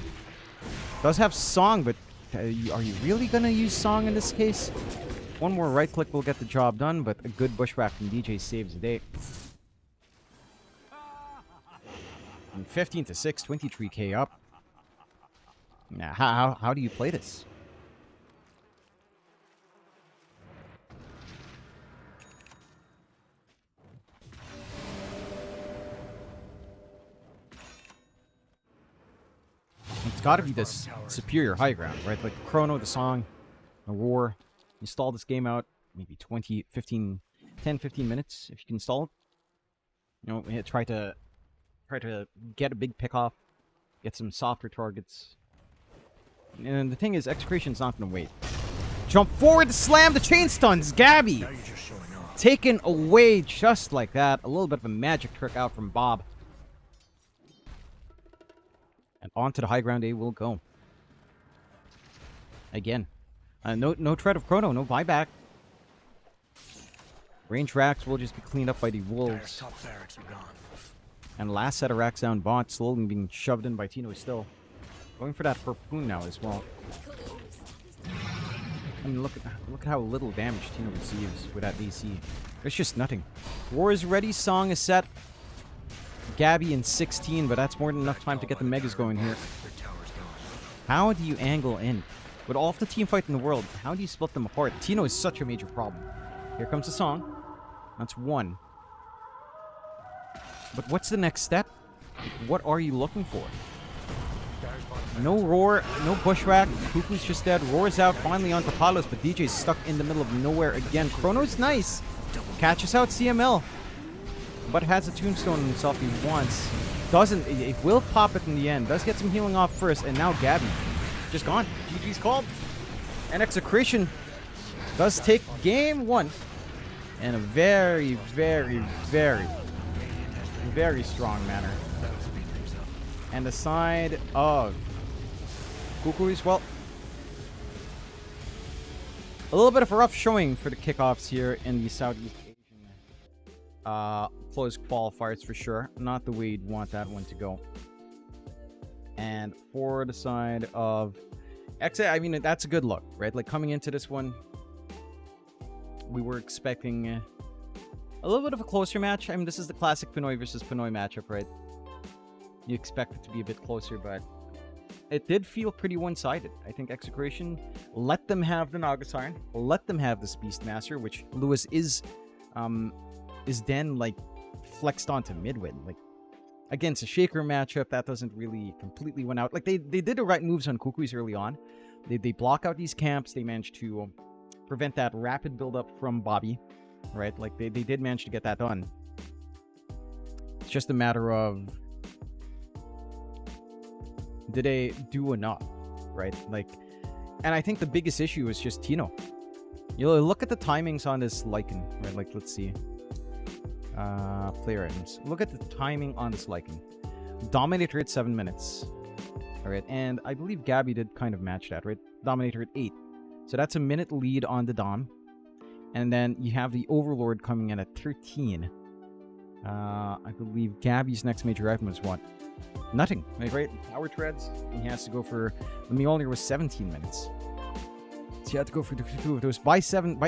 Does have Song, but are you really going to use Song in this case? One more right click will get the job done, but a good bushwhack from DJ saves the day. And 15-6, 23k up. Now, how do you play this? It's got to be this superior high ground, right? Like the Chrono, the Song, the Roar. You stall this game out, maybe 10, 15 minutes if you can stall it. You know, try to get a big pick off, get some softer targets. And the thing is, Execration's not going to wait. Jump forward to slam the chain stuns. Gabby taken away just like that. A little bit of a magic trick out from Bob. And onto the high ground A will go. Again. No threat of chrono, no buyback. Range racks will just be cleaned up by the wolves. And last set of racks down bot, slowly being shoved in by Tino still. Going for that harpoon now as well. I mean, look at how little damage Tino receives with that DC. There's just nothing. War is ready, Song is set. Gabby in 16, but that's more than enough time to get the Megas going here. How do you angle in? With all of the team fight in the world, how do you split them apart? Tino is such a major problem. Here comes the Song. That's one. But what's the next step? What are you looking for? No Roar, no Bushwhack. KUKUYS just dead. Roar's out finally onto Palos, but DJ's stuck in the middle of nowhere again. Chrono's nice. Catches out CML. But has a tombstone himself he wants. Doesn't. It will pop it in the end. Does get some healing off first. And now Gabby. Just gone. GG's called. And Execration does take game one. In a very, very, very, very strong manner. And the side of KUKUYS, well, A little bit of a rough showing for the kickoffs here in the Southeast Asian closed qualifiers for sure. Not the way you'd want that one to go. And for the side of EXE, I mean, that's a good look, right? Like, coming into this one, we were expecting a little bit of a closer match. I mean, this is the classic Pinoy versus Pinoy matchup, right? You expect it to be a bit closer, but it did feel pretty one-sided. I think Execration let them have the Nagasiren, let them have this Beastmaster, which Lewis is then, like, flexed onto mid-win. Like, against a Shaker matchup, that doesn't really completely win out. Like, they did the right moves on KUKUYS early on. They block out these camps. They managed to prevent that rapid build-up from Bobby, right? Like, they did manage to get that done. It's just a matter of, did they do enough, right? Like, and I think the biggest issue is just Tino. You look at the timings on this Lycan, right? Like, let's see. Player items. Look at the timing on this Lycan. Dominator at 7 minutes. Alright, and I believe Gabby did kind of match that, right? Dominator at 8. So that's a minute lead on the Dom. And then you have the Overlord coming in at 13. I believe Gabby's next major item was what? Nothing, right? Power treads. He has to go for... The Mjolnir was 17 minutes. So you had to go for two of those. By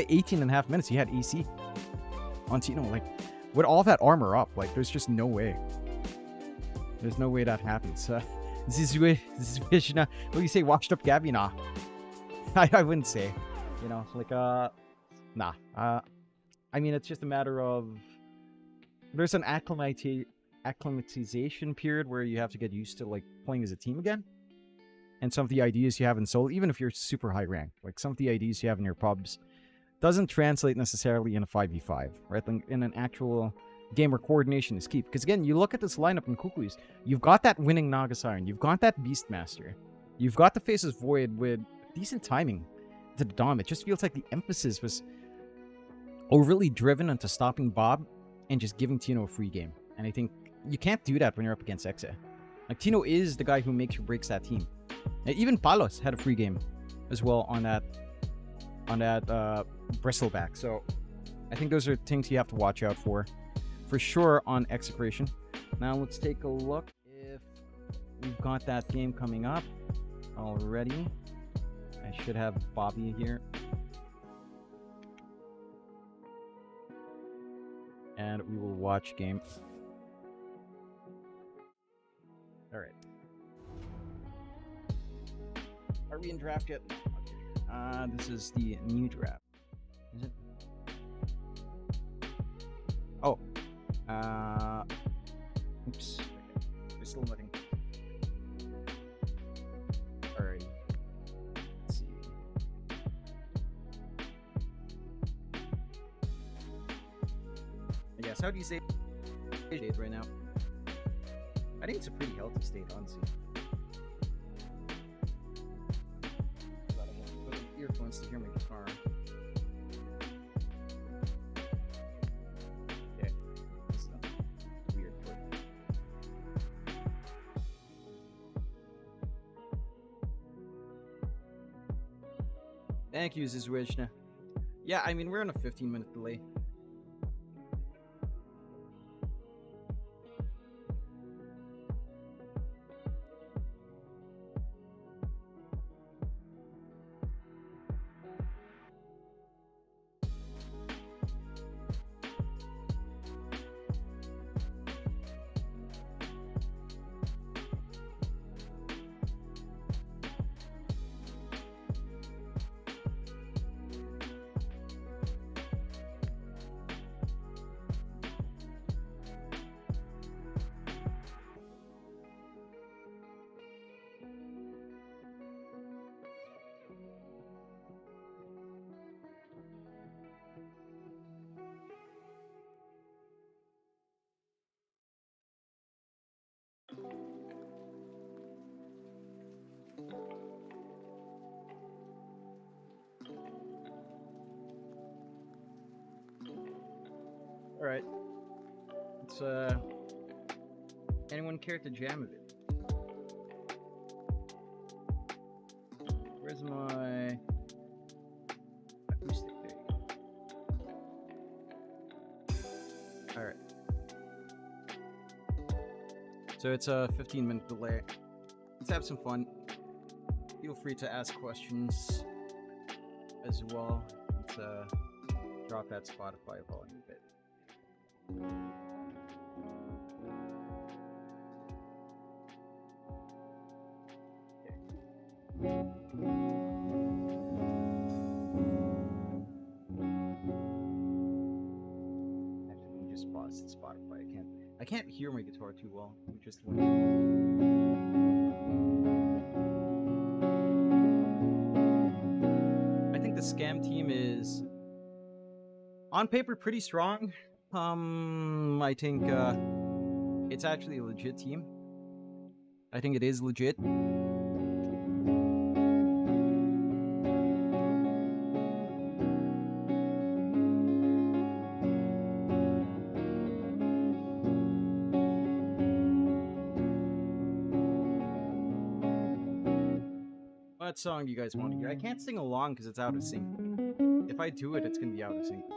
18 and a half minutes, he had AC on Tino. Like, with all that armor up, like, there's just no way. There's no way that happens. This is what do you say, washed up Gabby? Nah. I wouldn't say. You know, like, nah. I mean, it's just a matter of... There's an acclimatization period where you have to get used to, like, playing as a team again. And some of the ideas you have in solo, even if you're super high ranked, like, some of the ideas you have in your pubs doesn't translate necessarily in a 5v5, right? Like, in an actual game where coordination is key. Because, again, you look at this lineup in KUKUYS, you've got that winning Nagasiren, you've got that Beastmaster, you've got the Faces Void with decent timing to the Dom. It just feels like the emphasis was overly driven into stopping Bob and just giving Tino a free game. And I think you can't do that when you're up against EXE. Like, Tino is the guy who makes or breaks that team. And even Palos had a free game as well on that bristleback. So I think those are things you have to watch out for sure on Execration. Now let's take a look if we've got that game coming up already. I should have Bobby here. And we will watch game. Alright. Are we in draft yet? Okay. This is the new draft. Is it? Oh. Oops. Okay. There's still nothing. Alright. Let's see. I guess, how do you say state right now? I think it's a pretty healthy state, honestly. But I have to put in earphones to hear my guitar. Okay. That's a weird clip. Thank you, Zizwishna. Yeah, I mean, we're on a 15-minute delay. Alright. It's, anyone care to jam a bit? Where's my... So it's a 15-minute delay. Let's have some fun. Feel free to ask questions as well. Let's drop that Spotify volume a bit. Actually, let me just pause Spotify. I can't hear my guitar too well. Just I think the scam team is on paper pretty strong. I think it's actually a legit team. I think it is legit. What song do you guys want to hear? I can't sing along because it's out of sync. If I do it, it's gonna be out of sync. I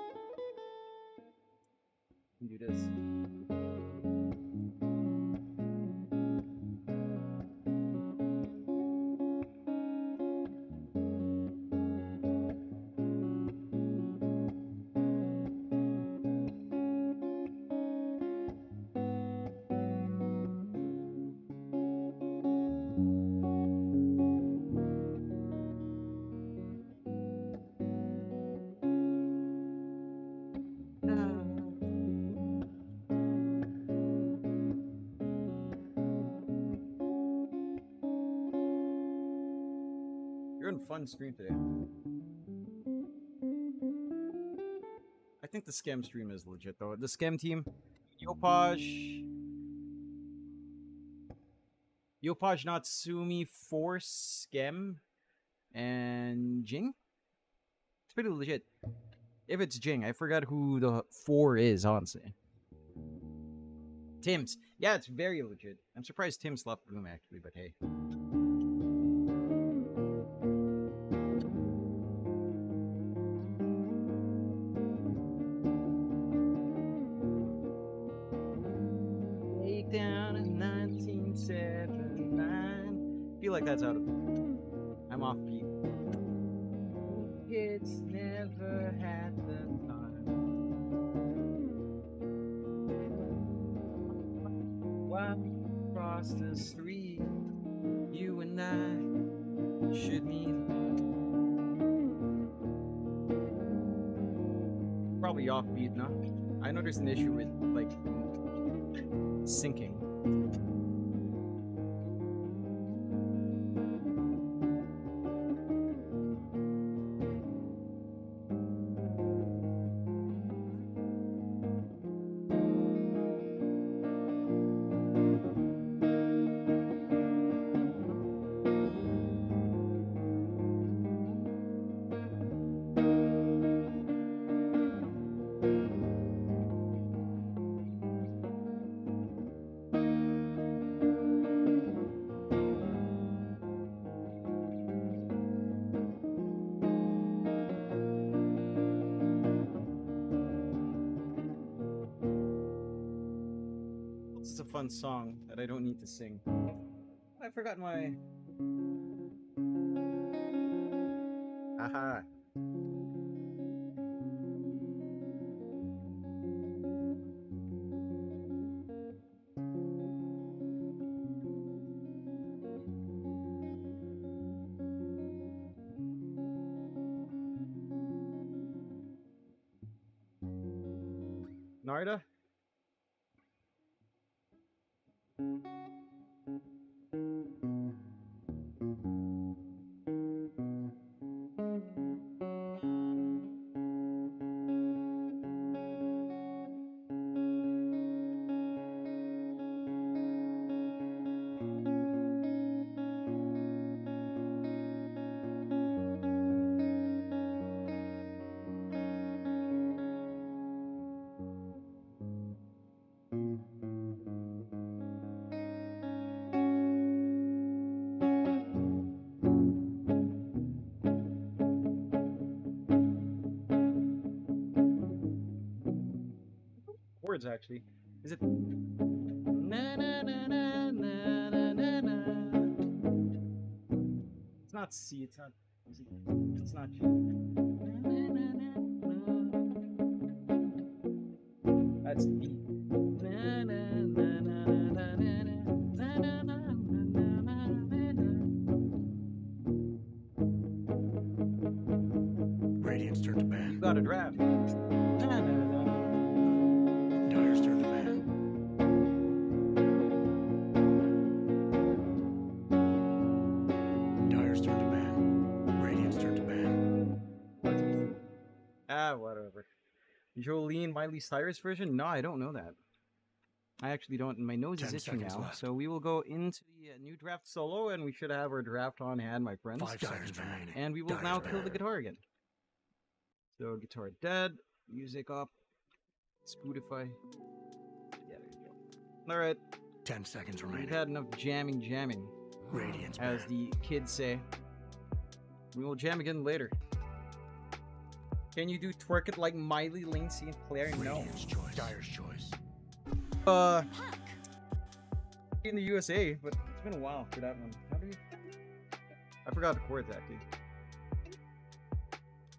can do this. You're in a fun stream today. I think the scam stream is legit though. The scam team, Yopaj Natsumi, Force, Scam, and Jing. It's pretty legit. If it's Jing, I forgot who the 4 is, honestly. Tim's. Yeah, it's very legit. I'm surprised Tim's left room actually, but hey. Down in 1979. Feel like that's out of. I'm off beat. Kids never had the time. Walk across the street, you and I should meet. Probably off beat, no? I know there's an issue with like syncing. It's a fun song that I don't need to sing. I forgot my. Aha. Narda? Words actually. Is it? Na, na, na, na, na, na, na, na. It's not C. It's not. It's not G. Na, na, na, na. That's D. Na, na, na, na, na, na, na, na, na, na, na, na. Radiant's turn to You ban. got a draft. Na, na, na. Dire's turn to ban. Dire's turn to ban. Radiant's turn to ban. Ah, whatever. Jolene Miley Cyrus version? No, I don't know that. I actually don't. My nose is 10 itching seconds now. left. So we will go into the new draft solo, and we should have our draft on hand, my friends. 5 seconds remaining. And we will Dire's now ban. kill the guitar again. So guitar dead, music up, Spotify. Yeah, there you go. All right, 10 seconds we've remaining. had enough jamming, Radiant's as ban. the kids say. We will jam again later. Can you do twerk it like Miley, Lindsay, and Claire? No. Radiant's choice. Dire's choice. In the USA, but it's been a while for that one. How do you? I forgot the chords actually.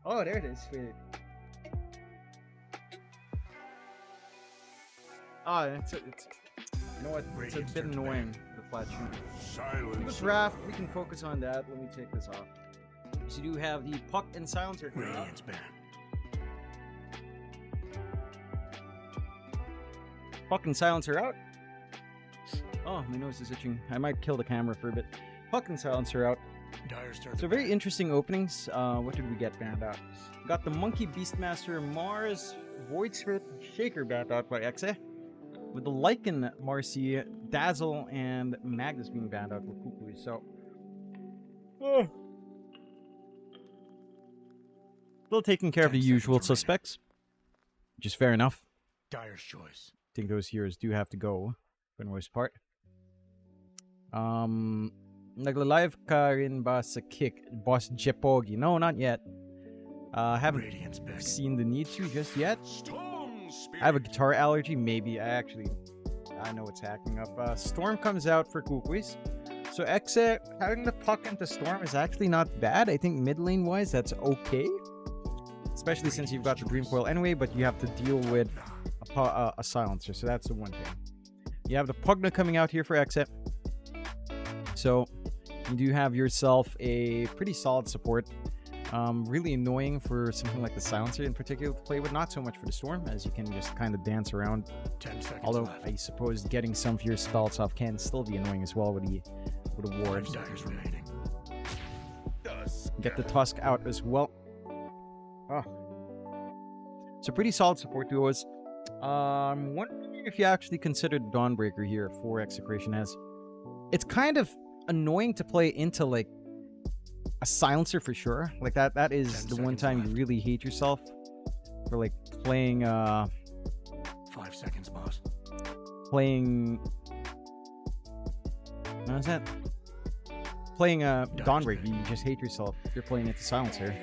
Oh, there it is. Wait. Ah, it's you know what? It's a Radiant's bit turn to annoying, ban. the flat shoe. The Silence. draft, we can focus on that. Let me take this off. So you do have the puck and silencer here. Radiant's ban. Puck and silencer out. Oh, my nose is itching. I might kill the camera for a bit. Puck and silencer out. Dire's turn So to very ban. interesting openings. What did we get banned out? Got the Monkey Beastmaster Mars Void Spirit Shaker banned out by EXE. With the Lycan Marcy, Dazzle, and Magnus being banned out with KUKUYS. So, still taking care of the 10 usual seconds remaining. suspects, which is fair enough. Dire's choice. I think those heroes do have to go for the most part. Nagla-live ka rin ba sa kick, Boss Jepogi? No, not yet. Haven't Radiant's back. seen the need to just yet. Storm spirit. I have a guitar allergy, maybe. I know it's hacking up. Storm comes out for KUKUYS. So EXE, having the puck into Storm is actually not bad. I think mid lane wise, that's okay. Especially since you've got the Dream Coil anyway, but you have to deal with a silencer, so that's the one thing. You have the Pugna coming out here for EXE. So you do have yourself a pretty solid support. Really annoying for something like the silencer in particular to play with, not so much for the Storm, as you can just kind of dance around. 10 seconds Although left. I suppose getting some of your spells off can still be annoying as well with a ward. 5 seconds remaining. Get the Tusk out as well. Oh. So pretty solid support duos. I'm wondering if you actually considered Dawnbreaker here for Execration, as it's kind of annoying to play into like a silencer for sure. Like that is 10 the one seconds time left. you really hate yourself for like playing 5 seconds, boss. What is that? Playing Dawnbreaker, you just hate yourself if you're playing into silencer.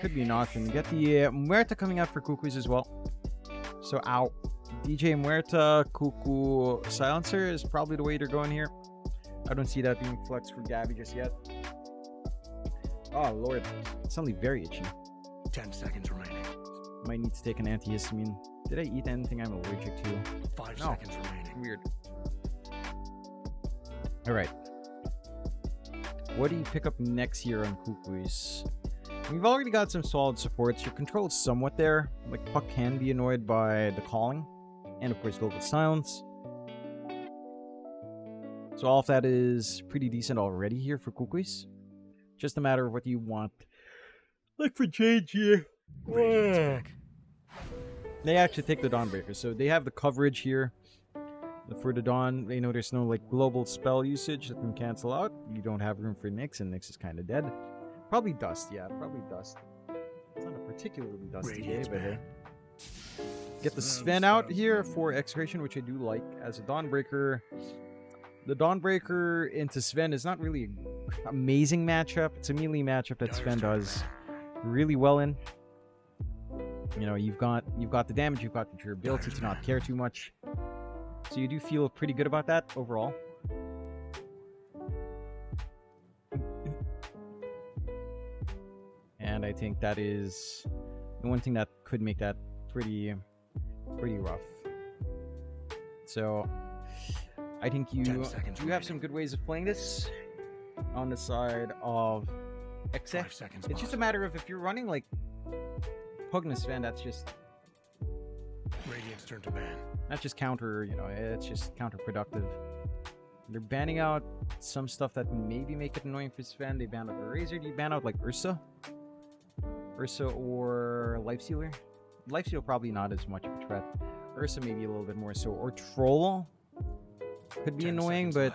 Could be an option. Get the Muerta coming out for KUKUYS as well. So ow. DJ Muerta, Cuckoo silencer is probably the way they're going here. I don't see that being flexed for Gabby just yet. Oh lord, suddenly very itchy. 10 seconds remaining. Might need to take an antihistamine. Did I eat anything I'm allergic to? 5 No. seconds remaining. Weird. Alright. What do you pick up next here on KUKUYS? We've already got some solid supports. Your control is somewhat there. Like, Puck can be annoyed by the calling. And of course, Global Silence. So all of that is pretty decent already here for KUKUYS. Just a matter of what you want. Like for change here. Radiant's back. They actually take the Dawnbreaker, so they have the coverage here for the Dawn. They know there's no like global spell usage that can cancel out. You don't have room for Nyx, and Nyx is kind of dead. Probably Dust, yeah, probably Dust. It's not a particularly dusty day, Radiant's but back. get the Sven out here for Execration, which I do like as a Dawnbreaker. The Dawnbreaker into Sven is not really an amazing matchup. It's a melee matchup that Sven does really well in. You know, you've got the damage, you've got the durability to not care too much. So you do feel pretty good about that overall. And I think that is the one thing that could make that pretty rough. So I think you have some good ways of playing this on the side of EXE. It's just a matter of if you're running like Pugnus Fan, that's just Radiant's turn to ban. that's just counter, you know, it's just counterproductive. They're banning out some stuff that maybe make it annoying for Sven. They banned out the Razor. Do you ban out like Ursa? Ursa or Lifestealer? Lifestealer probably not as much of a threat. Ursa maybe a little bit more so. Or Troll could be annoying, but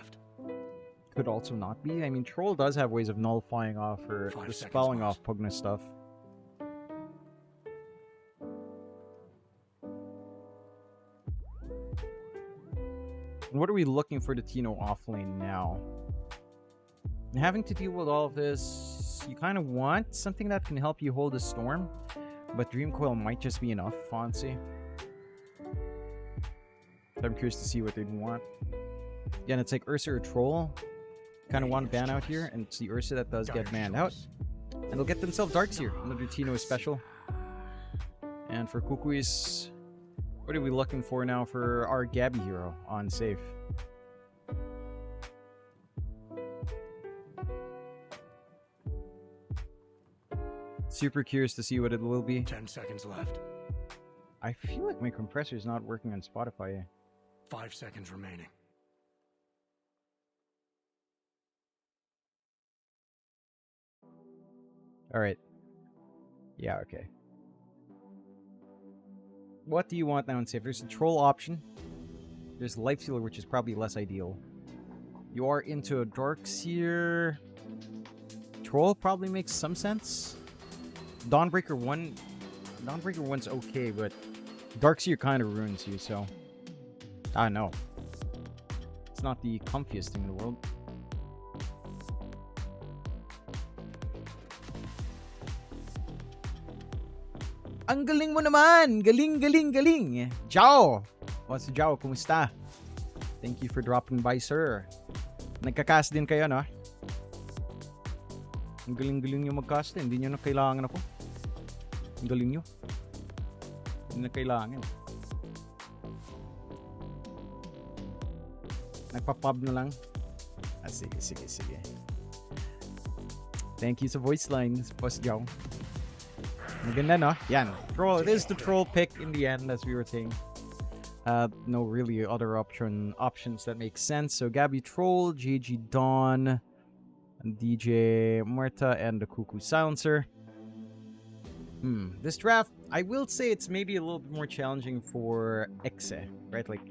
could also not be. I mean, Troll does have ways of nullifying off or dispelling off Pugnus stuff. And what are we looking for the Tino offlane now? And having to deal with all of this, you kind of want something that can help you hold a storm, but Dream Coil might just be enough, Fonzie. I'm curious to see what they'd want. Again, it's like Ursa or Troll. Kind of want to ban out here, and it's the Ursa that does get banned out. And they'll get themselves Darkseer. Another Tino special. And for KUKUYS, what are we looking for now for our Gabby hero on safe? Super curious to see what it will be. 10 seconds left. I feel like my compressor is not working on Spotify. 5 seconds remaining. Alright. Yeah, okay. What do you want now in safe? There's a Troll option. There's Lifestealer, which is probably less ideal. You are into a Darkseer. Troll probably makes some sense. Dawnbreaker 1... Dawnbreaker 1's okay, but Darkseer kind of ruins you, so... I don't know. It's not the comfiest thing in the world. Ang galing mo naman! Galing, galing, galing! Jao! What's Jao? Kumusta? Thank you for dropping by, sir. Nagka-cast din kayo, no? Ang galing-galing nyo mag-cast din. Hindi nyo na kailangan ako. Ang galing nyo. Hindi na kailangan. Nagpa-pub na lang. Ah, sige, sige, sige. Thank you sa voice lines, Boss Jao. Maganda, no? Yan. Troll. It is the Troll pick in the end, as we were saying. No really other options that make sense. So Gabby Troll, JG Dawn, DJ Muerta, and the KUKUYS Silencer. This draft, I will say it's maybe a little bit more challenging for EXE, right? Like,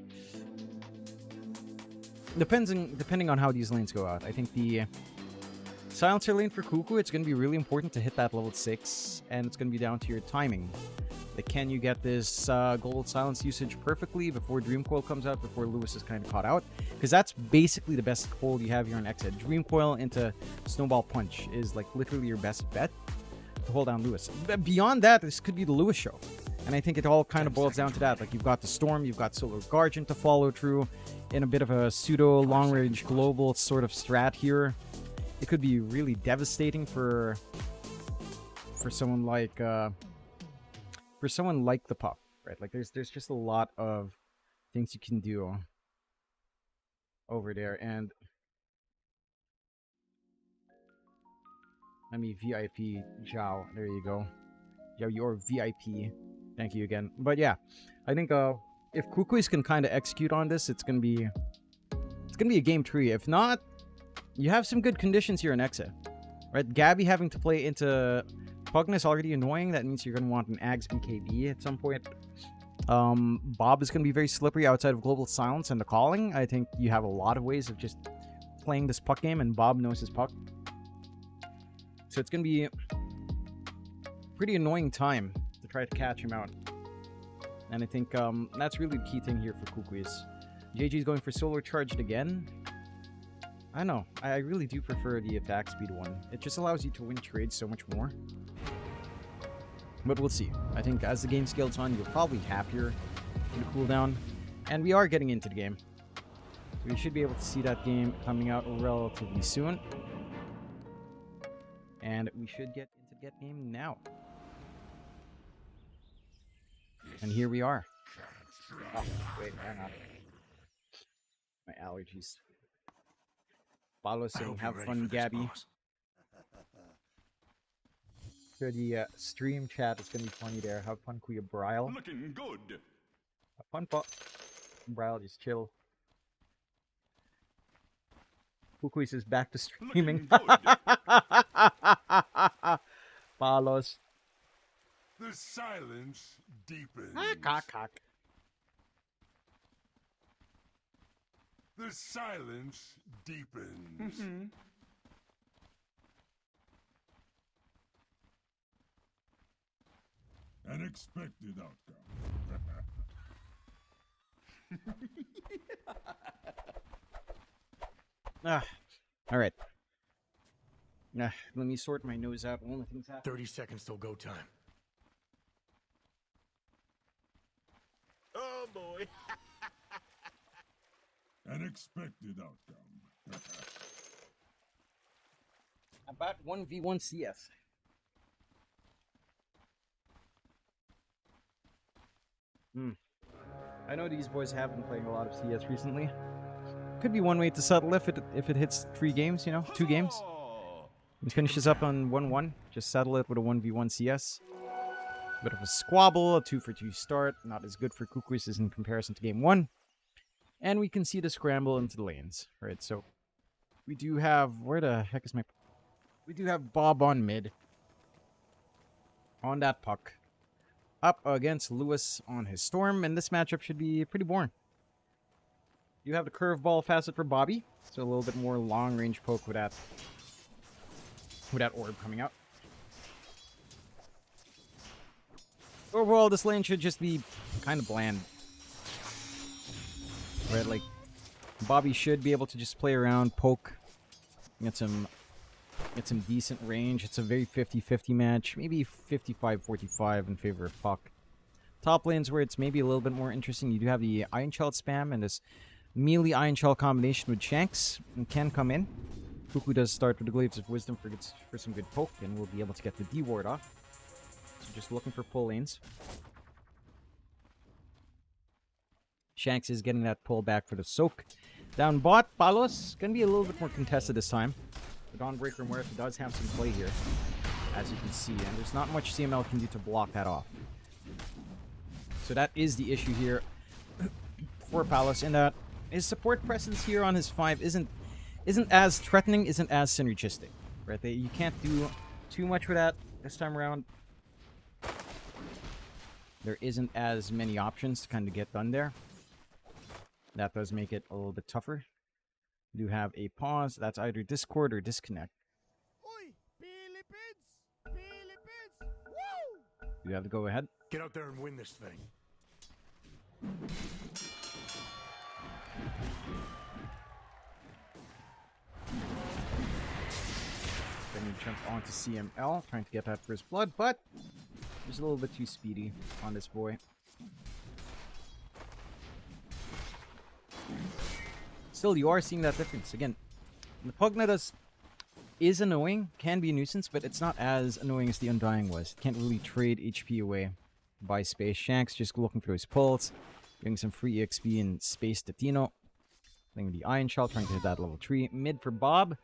depending on how these lanes go out. I think the Silencer lane for KUKUYS, it's going to be really important to hit that level 6, and it's going to be down to your timing. Like, can you get this gold silence usage perfectly before Dream Coil comes out, before Lewis is kind of caught out? Because that's basically the best hold you have here on EXE. Dream Coil into Snowball Punch is like literally your best bet to hold down Lewis. But beyond that, this could be the Lewis show. And I think it all kind of boils down to that. Like, you've got the Storm, you've got Solar Guardian to follow through in a bit of a pseudo long-range global sort of strat here. It could be really devastating for someone like the Pup, right? Like, there's just a lot of things you can do over there. And let me VIP Zhao. There you go. Yeah, you're VIP. Thank you again. But yeah, I think if KUKUYS can kind of execute on this, it's gonna be a game tree. If not, you have some good conditions here in EXE, right? Gabby having to play into Pugnus already annoying. That means you're gonna want an Ags BKB at some point. Bob is gonna be very slippery outside of Global Silence and the Calling. I think you have a lot of ways of just playing this puck game, and Bob knows his puck. So it's gonna be a pretty annoying time to try to catch him out. And I think that's really the key thing here for KUKUYS. JG's going for Solar Charged again. I don't know. I really do prefer the attack speed one. It just allows you to win trades so much more. But we'll see. I think as the game scales on, you're probably happier in the cooldown. And we are getting into the game. So we should be able to see that game coming out relatively soon. And we should get into the get game now. And here we are. Oh, wait, hang on. My allergies. Follow saying, have fun, Gabby. So the stream chat is gonna be funny there. Have fun, Kuya Brile. Looking good. Have fun, Brile, just chill. KUKUYS is back to streaming. Palos. The silence deepens. Cock. The silence deepens. An expected outcome. All right. Let me sort my nose out. Only things happen. 30 seconds till go time. Oh boy. An expected outcome. About 1v1 CS. I know these boys have been playing a lot of CS recently. Could be one way to settle if it hits 3 games, you know, 2 games. And finishes up on 1-1. Just settle it with a 1v1 CS. Bit of a squabble, a 2-for-2 start. Not as good for KUKUYS in comparison to game 1. And we can see the scramble into the lanes. Right, so we do have... Where the heck is my... We do have Bob on mid. On that puck. Up against Lewis on his Storm. And this matchup should be pretty boring. You have the curveball facet for Bobby. So a little bit more long-range poke with that orb coming out. Overall, this lane should just be kind of bland. Right, like, Bobby should be able to just play around, poke, get some decent range. It's a very 50-50 match, maybe 55-45 in favor of Puck. Top lanes where it's maybe a little bit more interesting, you do have the Iron Shell spam and this melee Iron Shell combination with Shanks and can come in. KUKU does start with the Glaives of Wisdom for some good poke, and we'll be able to get the D ward off. So just looking for pull lanes. Shanks is getting that pull back for the soak. Down bot, Palos gonna be a little bit more contested this time. The Dawnbreaker Muerta does have some play here, as you can see, and there's not much CML can do to block that off. So that is the issue here for Palos, in that his support presence here on his 5 isn't as threatening, isn't as synergistic. Right? You can't do too much with that this time around. There isn't as many options to kind of get done there. That does make it a little bit tougher. You do have a pause. That's either Discord or disconnect. You have to go ahead. Get out there and win this thing. Then he jumps onto CML, trying to get that first blood, but he's a little bit too speedy on this boy. Still, you are seeing that difference. Again, the Pugna is annoying, can be a nuisance, but it's not as annoying as the Undying was. Can't really trade HP away by space. Shanks just looking for his pulls, getting some free EXP in space to Tino. Playing with the Iron Shell, trying to hit that level 3. Mid for Bob.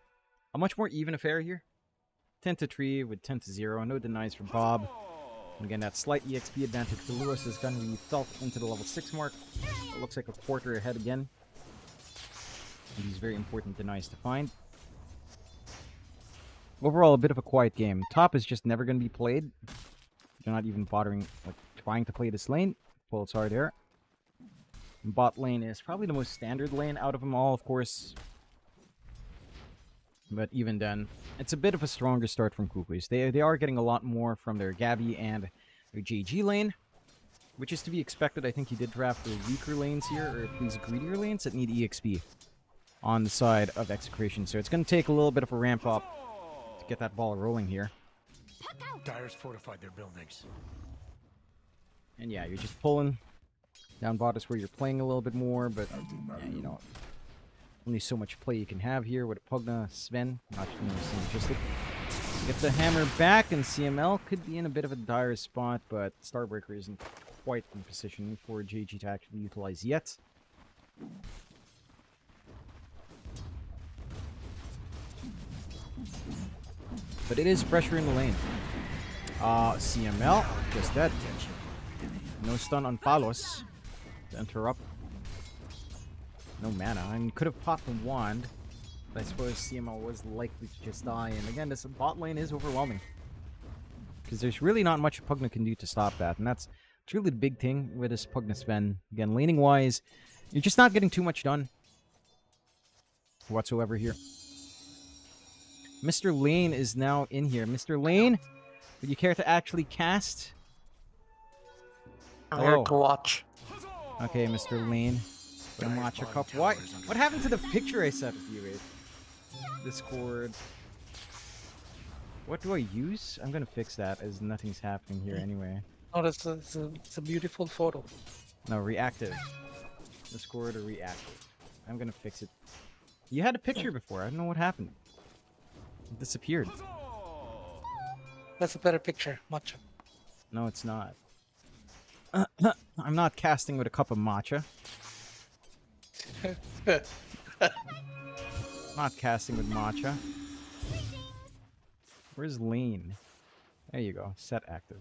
A much more even affair here. 10 to 3 with 10 to 0. No denies for Bob. And again, that slight EXP advantage for Lewis is going to be felt into the level 6 mark. It looks like a quarter ahead again. And these very important denies to find. Overall, a bit of a quiet game. Top is just never going to be played. They're not even bothering, like, trying to play this lane. Pulls hard there. And bot lane is probably the most standard lane out of them all, of course. But even then, it's a bit of a stronger start from KUKUYS. They are getting a lot more from their Gabby and their JG lane, which is to be expected. I think he did draft the weaker lanes here, or at least greedier lanes that need EXP on the side of Execration. So it's going to take a little bit of a ramp up to get that ball rolling here. Dyer's fortified their buildings. And yeah, you're just pulling Down bot is where you're playing a little bit more, but yeah, you know, only so much play you can have here with a Pugna Sven. Not synergistic. Get the hammer back, and CML could be in a bit of a dire spot, but Starbreaker isn't quite in position for JG to actually utilize yet. But it is pressure in the lane. CML, just dead. No stun on Palos to interrupt. No mana. I mean, could have popped a wand, but I suppose CML was likely to just die. And again, this bot lane is overwhelming. Because there's really not much Pugna can do to stop that. And that's really the big thing with this Pugna Sven. Again, laning-wise, you're just not getting too much done whatsoever here. Mr. Lane is now in here. Mr. Lane, would you care to actually cast? I'm here to watch. Okay, Mr. Lane. The matcha cup. Why? What happened to the picture I set of you with? Discord. What do I use? I'm gonna fix that as nothing's happening here anyway. Oh, it's a beautiful photo. No, reactive. Discord or reactive. I'm gonna fix it. You had a picture before. I don't know what happened. It disappeared. That's a better picture, matcha. No, it's not. I'm not casting with a cup of matcha. Not casting with matcha. Where's Lane? There you go. Set active.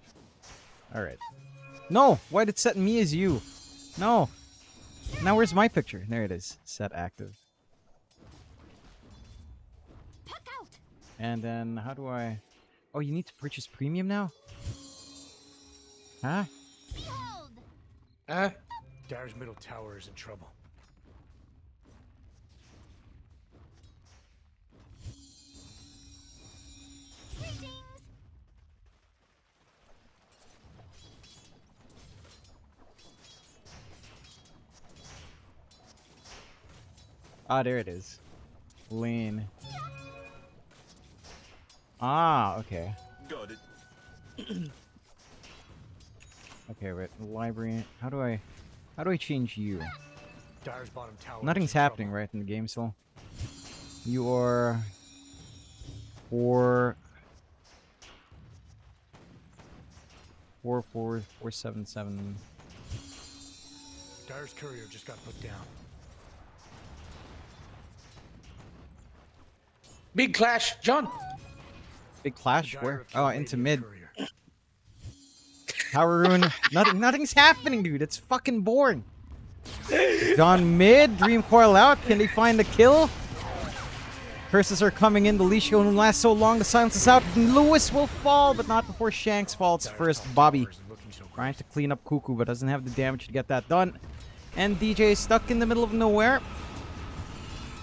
Alright. No! Why did it set me as you? No! Now where's my picture? There it is. Set active. And then how do I... Oh, you need to purchase premium now? Huh? Dyer's middle tower is in trouble. Ah, there it is. Lane. Ah, okay. Got it. Okay, wait. Library. How do I change you? Dyer's bottom tower. Nothing's is in happening trouble. right in the game, so you are 44477. Dyer's courier just got put down. Big clash, John. Big clash. Dyer Where? of Oh, Canadian into mid. courier. Power rune. Nothing's happening, dude. It's fucking boring. Gone mid. Dream coil out. Can they find the kill? Curses are coming in. The leash won't last so long. The silence is out. Lewis will fall, but not before Shanks falls Dyer's first. bottom Bobby tower isn't looking so great. trying to clean up Kuku, but doesn't have the damage to get that done. And DJ is stuck in the middle of nowhere.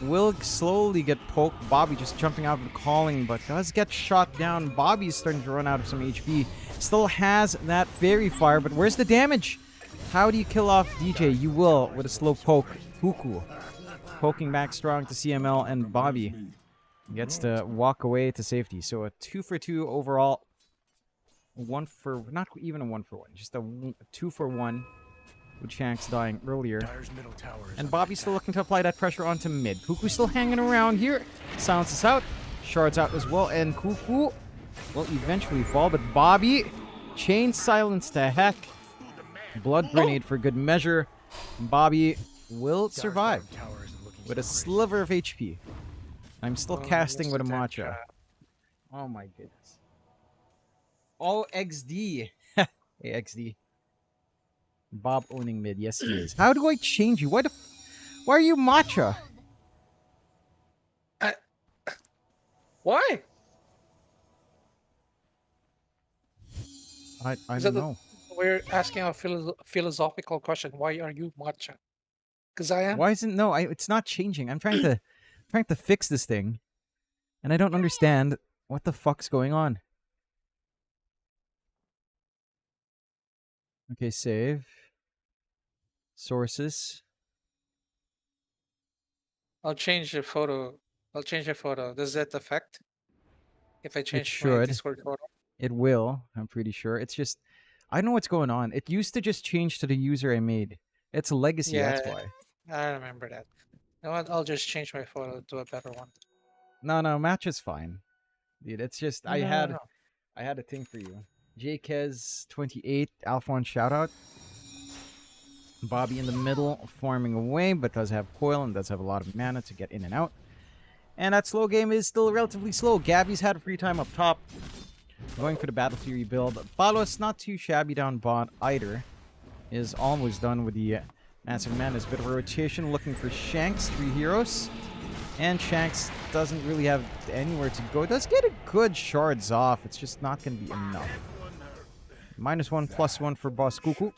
Will slowly get poked. Bobby just jumping out of the calling, but does get shot down. Bobby's starting to run out of some HP. Still has that fairy fire, but where's the damage? How do you kill off DJ? You will with a slow poke. Kuku poking back strong to CML, and Bobby gets to walk away to safety. So a 2-for-2 overall. Not even a 1-for-1, just a 2-for-1. With Shanks dying earlier. Dyer's middle tower is And under Bobby's still attack. looking to apply that pressure onto mid. Kuku's still hanging around here. Silence is out. Shards out as well. And Kuku will eventually fall. But Bobby, chain silence to heck. Blood grenade for good measure. Bobby will Dyer's survive bottom tower isn't looking with a so great. sliver of HP. I'm still casting with a matcha. Oh my goodness. Oh, XD. Hey, XD. Bob owning mid. Yes, he is. How do I change you? Why are you matcha? Why? I Is don't that know. We're asking a philosophical question. Why are you matcha? Because I am. Why isn't no? It's not changing. I'm trying to fix this thing, and I don't understand what the fuck's going on. Okay, save. Sources. I'll change the photo. Does that affect if I change my should. Discord photo? It will. I'm pretty sure. It's just I don't know what's going on. It used to just change to the user I made. It's a legacy, that's Yeah. why. I remember that. You know what? I'll just change my photo to a better one. No, match is fine. Dude, it's just No, no, no, no. I had a thing for you. JKez28, Alphonse shoutout. Bobby in the middle, farming away, but does have coil and does have a lot of mana to get in and out. And that slow game is still relatively slow. Gabby's had a free time up top, going for the Battle Fury build. Palos not too shabby down bot either. Is almost done with the massive mana. Bit of a rotation, looking for Shanks, 3 heroes. And Shanks doesn't really have anywhere to go. Does get a good shards off. It's just not going to be enough. -1/+1 for Boss Kuku.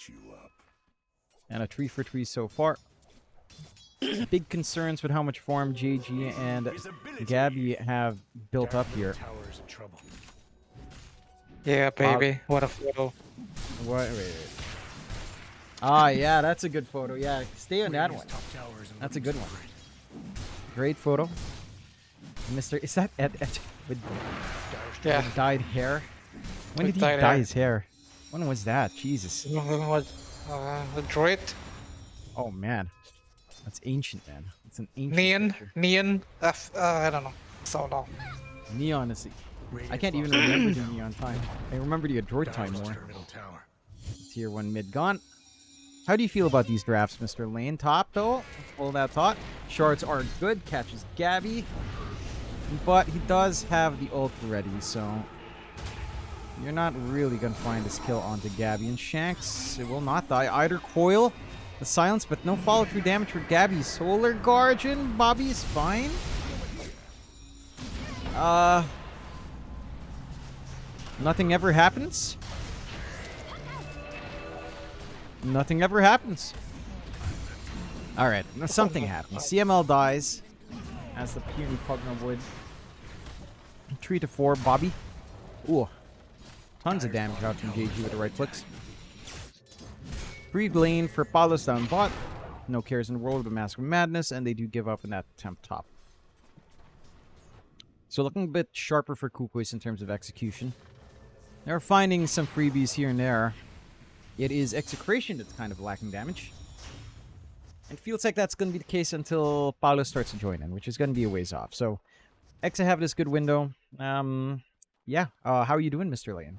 And a 3 for 3 so far. Big concerns with how much farm JG and Gabby have built up here. Tower is in trouble. Yeah, baby. What a photo. Wait. Ah, yeah, that's a good photo. Yeah, stay on that one. Top tower is in That's a looking good so one. great. Great photo. Mr. Is that Ed with Yeah. dyed hair? When With did he dyed dye hair. his hair? When was that? Jesus. What? The droid? Oh, man. That's ancient, man. It's an ancient Neon? picture. Neon? I don't know. So long. Neon is... I Radiant's can't even lost remember the neon time. I remember the Adroit Dyer's time lost more. their middle tower. Tier 1 mid gone. How do you feel about these drafts, Mr. Lane? Top, though? All that thought. Shards are good. Catches Gabby. But he does have the ult ready, so... You're not really going to find this kill onto Gabby. And Shanks, it will not die. Either coil, the silence, but no follow-through damage for Gabby. Solar Guardian, Bobby is fine. Nothing ever happens. Nothing ever happens. Alright, something happens. CML dies, as the puny Pugna would. 3 to 4, Bobby. Ooh. Tons of damage out from JG with the right clicks. Free lane for Palos down bot. No cares in the world of Mask of Madness, and they do give up in that attempt top. So looking a bit sharper for KUKUYS in terms of execution. They're finding some freebies here and there. It is Execration that's kind of lacking damage. And feels like that's going to be the case until Paolo starts to join in, which is going to be a ways off. So, EXE have this good window. Yeah. How are you doing, Mr. Lane?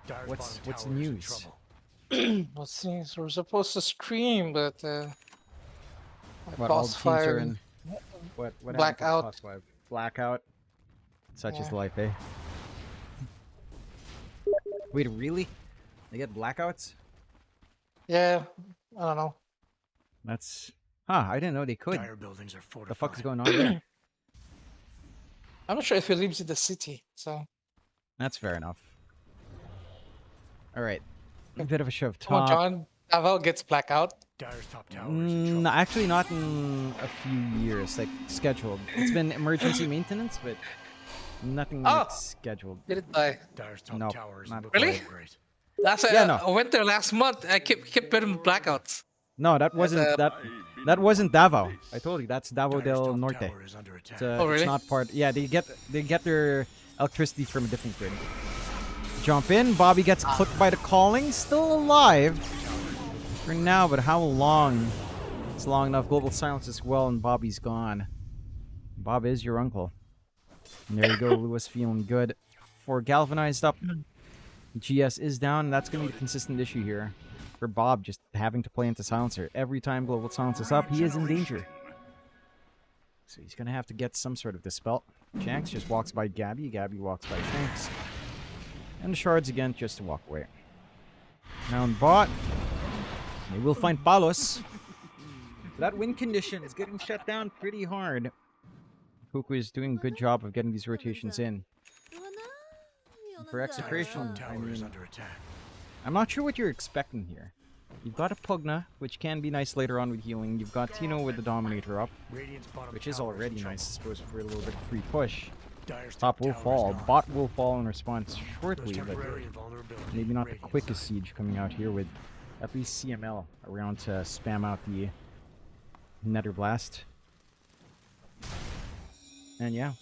Dyer's What's bottom the tower is in news? trouble. Let's see. So we're supposed to stream, but my What, all the boss teams are fired. in... What happened to the Blackout. boss five? Blackout. Such is Yeah. life, eh? Wait, really? They get blackouts? Yeah, I don't know. That's... Huh, I didn't know they could. Dyer buildings are fortified. The fuck is going on there? I'm not sure if he lives in the city, so That's fair enough. Alright. A bit of a shove come on, top. John. Davao gets blackout. Dyer's top tower is in trouble. Actually, not in a few years, like scheduled. It's been emergency maintenance, but nothing like, scheduled. Did it die? Dyer's top Nope, tower is not looking Really? so great. I went there last month. I kept getting blackouts. No, that wasn't that wasn't Davao. I told you that's Davao Dyer's del top Norte. tower is under attack. Oh, really? It's not part. Yeah, they get their electricity from a different grid. Jump in. Bobby gets clipped by the calling. Still alive for now, but how long? It's long enough. Global silence as well, and Bobby's gone. Bob is your uncle. And there you go, Lewis feeling good. For galvanized up, GS is down, and that's going to be the consistent issue here. For Bob, just having to play into silencer. Every time global silence is up, he is in danger. So he's going to have to get some sort of dispel. Shanks just walks by Gabby. Gabby walks by Shanks. And the shards again just to walk away. Now on bot, they will find Palos. That win condition is getting shut down pretty hard. KUKUYS is doing a good job of getting these rotations in. For Dyer's Execration, top I tower is mean, under attack. I'm not sure what you're expecting here. You've got a Pugna, which can be nice later on with healing. You've got Tino with the Dominator up, Radiant's bottom which is tower already in nice, I trouble. suppose, for a little bit of free push. Dyer's Top will tower is fall. gone. Bot will fall in response There's shortly, but temporary invulnerability. maybe not the Radiant's quickest side. siege coming out here with at least CML around to spam out the Nether Blast. And yeah.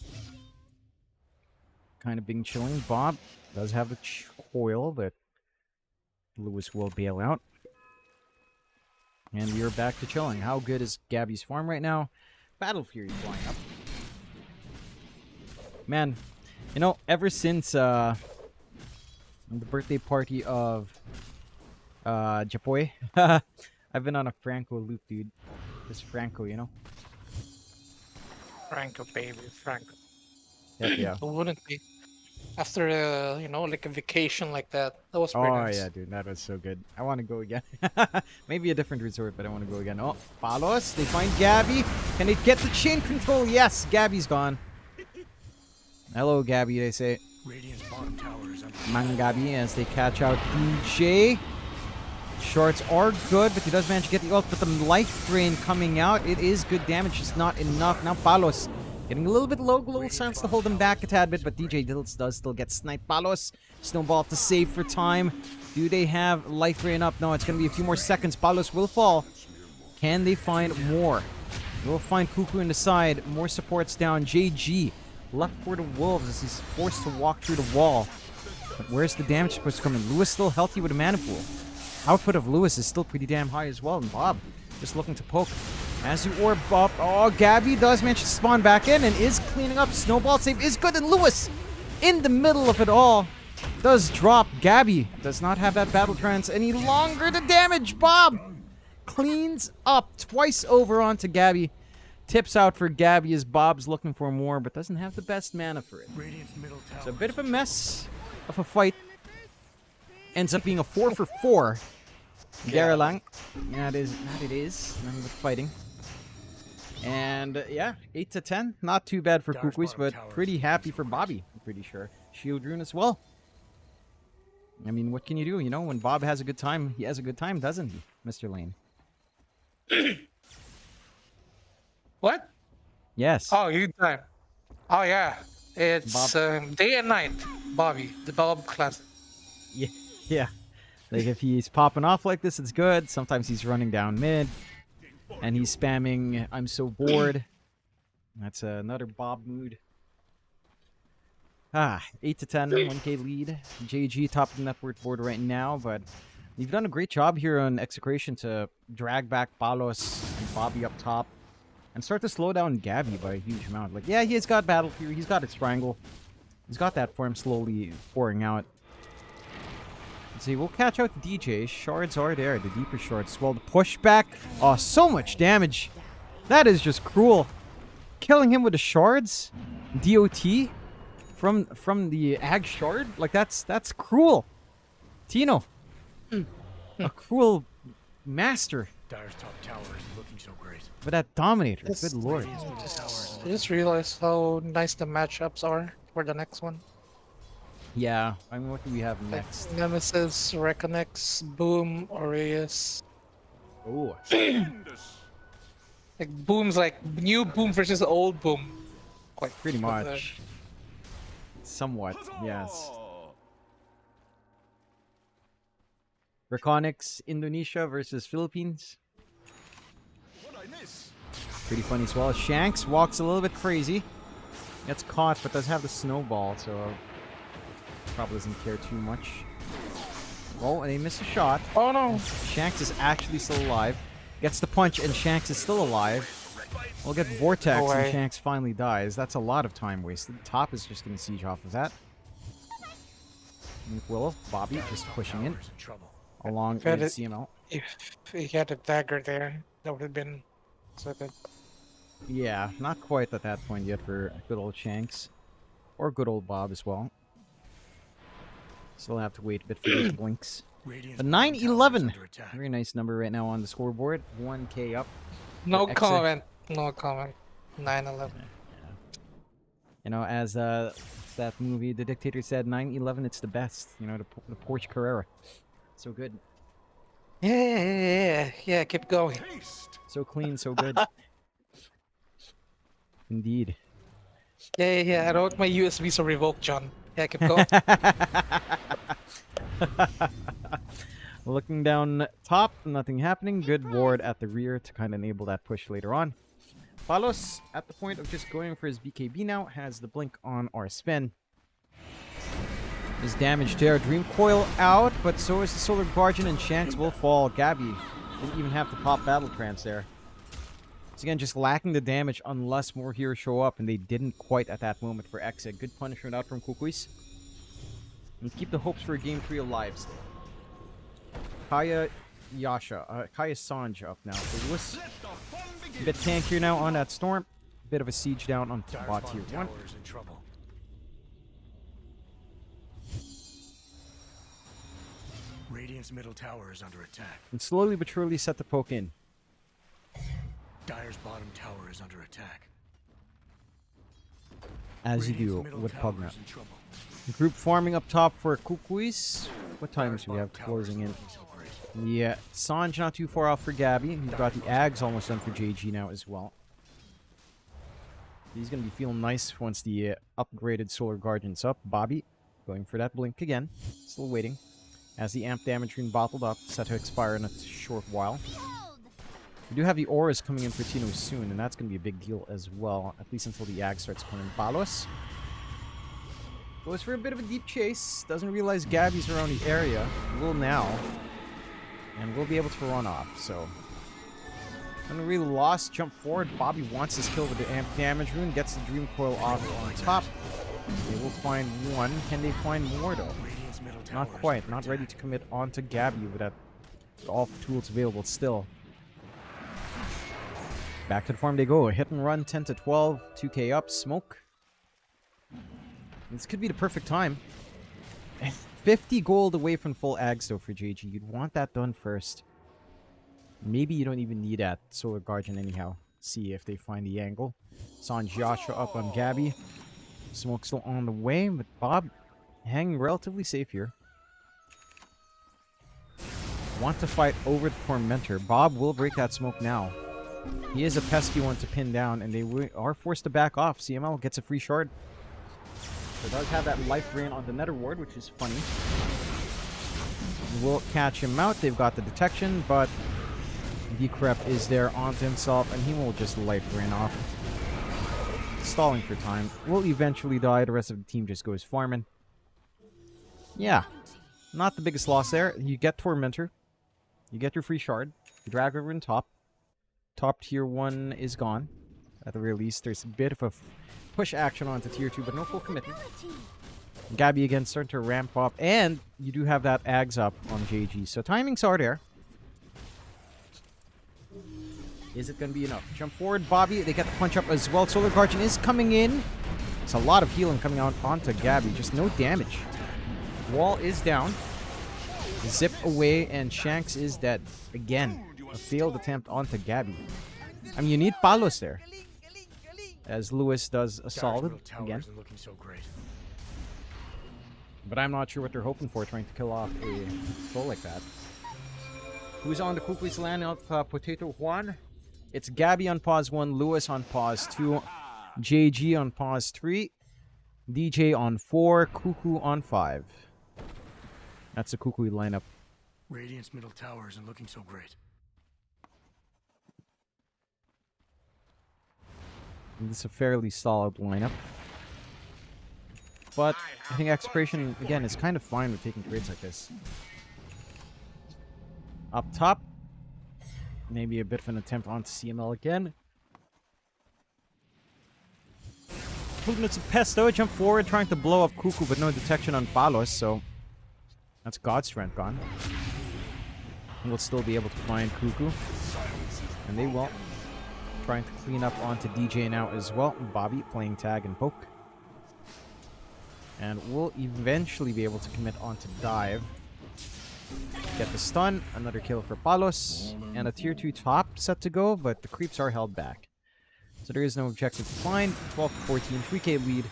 Kind of being chilling. Bob does have the coil, but Lewis will bail out. And we are back to chilling. How good is Gabby's farm right now? Battle Fury flying up. Man, you know, ever since the birthday party of Japoy, I've been on a Franco loop, dude. Just Franco, you know? Franco, baby, Franco. Heck yeah. Who wouldn't be? After you know, like a vacation like that. That was pretty Oh nice. yeah, dude, that was so good. I want to go again. Maybe a different resort, but I want to go again. Oh, Palos, they find Gabby. Can they get the chain control? Yes, Gabby's gone. Hello, Gabby, they say. Radiant's bottom tower is under Mangabi as they catch out DJ. Shorts are good, but he does manage to get the ult. But the life drain coming out, it is good damage, just not enough. Now Palos getting a little bit low. Little chance to hold him back a tad bit, but DJ does still get sniped. Palos, snowball to save for time. Do they have life drain up? No, it's going to be a few more seconds. Palos will fall. Can they find more? We'll find Kuku in the side. More supports down. JG left for the Wolves as he's forced to walk through the wall. But where's the damage supposed to come in? Lewis still healthy with a mana pool. Output of Lewis is still pretty damn high as well. And Bob just looking to poke. As you orb up. Oh, Gabby does manage to spawn back in and is cleaning up. Snowball save is good. And Lewis in the middle of it all does drop. Gabby does not have that battle trance any longer. The damage. Bob cleans up twice over onto Gabby. Tips out for Gabby as Bob's looking for more, but doesn't have the best mana for it. Radiant's middle tower. It's a bit of a mess of a fight. Ends up being a 4 for 4. Garalang. Yeah, it is. Nothing but fighting. And yeah, 8 to 10. Not too bad for KUKUYS, but pretty happy for Bobby, I'm pretty sure. Shield Rune as well. I mean, what can you do? You know, when Bob has a good time, he has a good time, doesn't he, Mr. Lane? What? Yes. Oh, you time. Oh yeah, it's day and night. Bobby, the Bob classic. Yeah. Yeah. Like if he's popping off like this, it's good. Sometimes he's running down mid. And he's spamming, I'm so bored. That's another Bob mood. 8 to 10, 1k lead. JG top of the network board right now, but you've done a great job here on execution to drag back Palos and Bobby up top. And start to slow down Gabby by a huge amount. Like, yeah, he's got Battle Fury, he's got its Triangle. He's got that form slowly pouring out. Let's see, we'll catch out the DJ. Shards are there, the deeper shards. Well, the pushback. Oh, so much damage. That is just cruel. Killing him with the shards. DOT from the Ag shard. Like, that's cruel. Tino. A cruel master. Dire's top tower is looking so great. But that Dominator, Yes. good lord. Radiant's middle tower is I just realized how nice the matchups are for the next one. Yeah, I mean, what do we have Like next? Nemesis, Reconex, Boom, Aureus. Oh, Like Boom's like new Boom versus old Boom. Quite pretty much. Somewhat, yes. Reconics, Indonesia versus Philippines. Pretty funny as well. Shanks walks a little bit crazy. Gets caught, but does have the snowball, so probably doesn't care too much. Oh, and they miss a shot. Oh no! Shanks is actually still alive. Gets the punch, and Shanks is still alive. We'll get Vortex, No and way. Shanks finally dies. That's a lot of time wasted. Top is just going to siege off of that. Willow, Bobby just pushing in tower's in trouble. along with Got it. CML. If he had a dagger there, that would have been so good. Yeah, not quite at that point yet for good old Shanks. Or good old Bob as well. Still have to wait a bit for those blinks. Radiant's The bottom tower is 9-11. under attack. Very nice number right now on the scoreboard. 1k up. No EXE. comment. No comment. 9/11. You know, as that movie, The Dictator said, 9/11, it's the best. You know, the Porsche Carrera. So good. Yeah. Keep going. So clean, so good. Indeed. Yeah. I don't want my USBs to revoke, John. Yeah, keep going. Looking down top, nothing happening. Good ward at the rear to kind of enable that push later on. Palos, at the point of just going for his BKB now, has the blink on our spin. His damage there. Dream Coil out, but so is the Solar Guardian, and Shanks will fall. Gabby Didn't even have to pop Battle Trance there. So again, just lacking the damage unless more heroes show up, and they didn't quite at that moment for EXE. Good punishment out from KUKUYS. And keep the hopes for Game 3 alive still. Kaya Sanj up now. So Lewis, a bit tankier now on that Storm. Bit of a siege down on Dire's bot tier bottom 1. tower is in trouble. Radiant's middle tower is under attack. And slowly but surely set the poke in. Dire's bottom tower is under attack. As you Radiant's do middle with tower Pugna. is in trouble. Group farming up top for KUKUYS. What times Dire's do we have bottom tower is closing in? looking so great. Yeah, Sanj not too far off for Gabby. He's got the Ags almost done for JG now as well. He's going to be feeling nice once the upgraded Solar Guardian's up. Bobby going for that blink again. Still waiting. As the amp damage rune bottled up, set to expire in a short while. We do have the auras coming in for Tino soon, and that's going to be a big deal as well, at least until the Ag starts coming. Palos goes for a bit of a deep chase. Doesn't realize Gabby's around the area. Will now. And will be able to run off, so... Unreal lost, jump forward. Bobby wants his kill with the amp damage rune. Gets the Dream Coil off on top. They will find one. Can they find more though? Radiant's middle tower Not is quite. under Not ready attack. to commit onto Gabby with that all the tools available still. Back to the farm they go. A hit and run, 10 to 12. 2k up. Smoke. This could be the perfect time. 50 gold away from full Ags though for JG. You'd want that done first. Maybe you don't even need that Solar Guardian anyhow. See if they find the angle. Sanj Joshua up on Gabby. Smoke still on the way, but Bob hanging relatively safe here. Want to fight over the Tormentor. Bob will break that smoke now. He is a pesky one to pin down, and they are forced to back off. CML gets a free shard. So it does have that life drain on the Nether Ward, which is funny. Will catch him out. They've got the detection, but Decrep is there onto himself, and he will just life drain off. Stalling for time. Will eventually die. The rest of the team just goes farming. Yeah. Not the biggest loss there. You get Tormentor. You get your free shard. You drag over in top. Top tier 1 is gone. At the very least, there's a bit of a push action onto tier 2, but no full commitment. Gabby again starting to ramp up, and you do have that Ags up on JG, so timings are there. Is it going to be enough? Jump forward, Bobby. They get the punch up as well. Solar Guardian is coming in. It's a lot of healing coming out onto Gabby. Just no damage. Wall is down. Zip away, and Shanks is dead. Again, a failed attempt onto Gabby. I mean, you need Palos there. As Lewis does a Dire's solid middle tower again. isn't looking so great. But I'm not sure what they're hoping for, trying to kill off a troll like that. Who's on the KUKUYS land of Potato Juan? It's Gabby on pause 1, Lewis on pause 2, JG on pause 3, DJ on 4, Kuku on 5. That's the KUKUY lineup. Radiant's middle tower isn't looking so great. And this is a fairly solid lineup. But I think Expiration, again, is kind of fine with taking trades like this. Up top, maybe a bit of an attempt onto CML again. Movements of Pesto, jump forward, trying to blow up Kuku, but no detection on Palos, so that's God's strength gone. We'll still be able to find Kuku, and they will. Trying to clean up onto DJ now as well. Bobby playing tag and poke. And we'll eventually be able to commit onto dive. Get the stun, another kill for Palos, and a tier 2 top set to go, but the creeps are held back. So there is no objective to find. 12 to 14, 3k lead.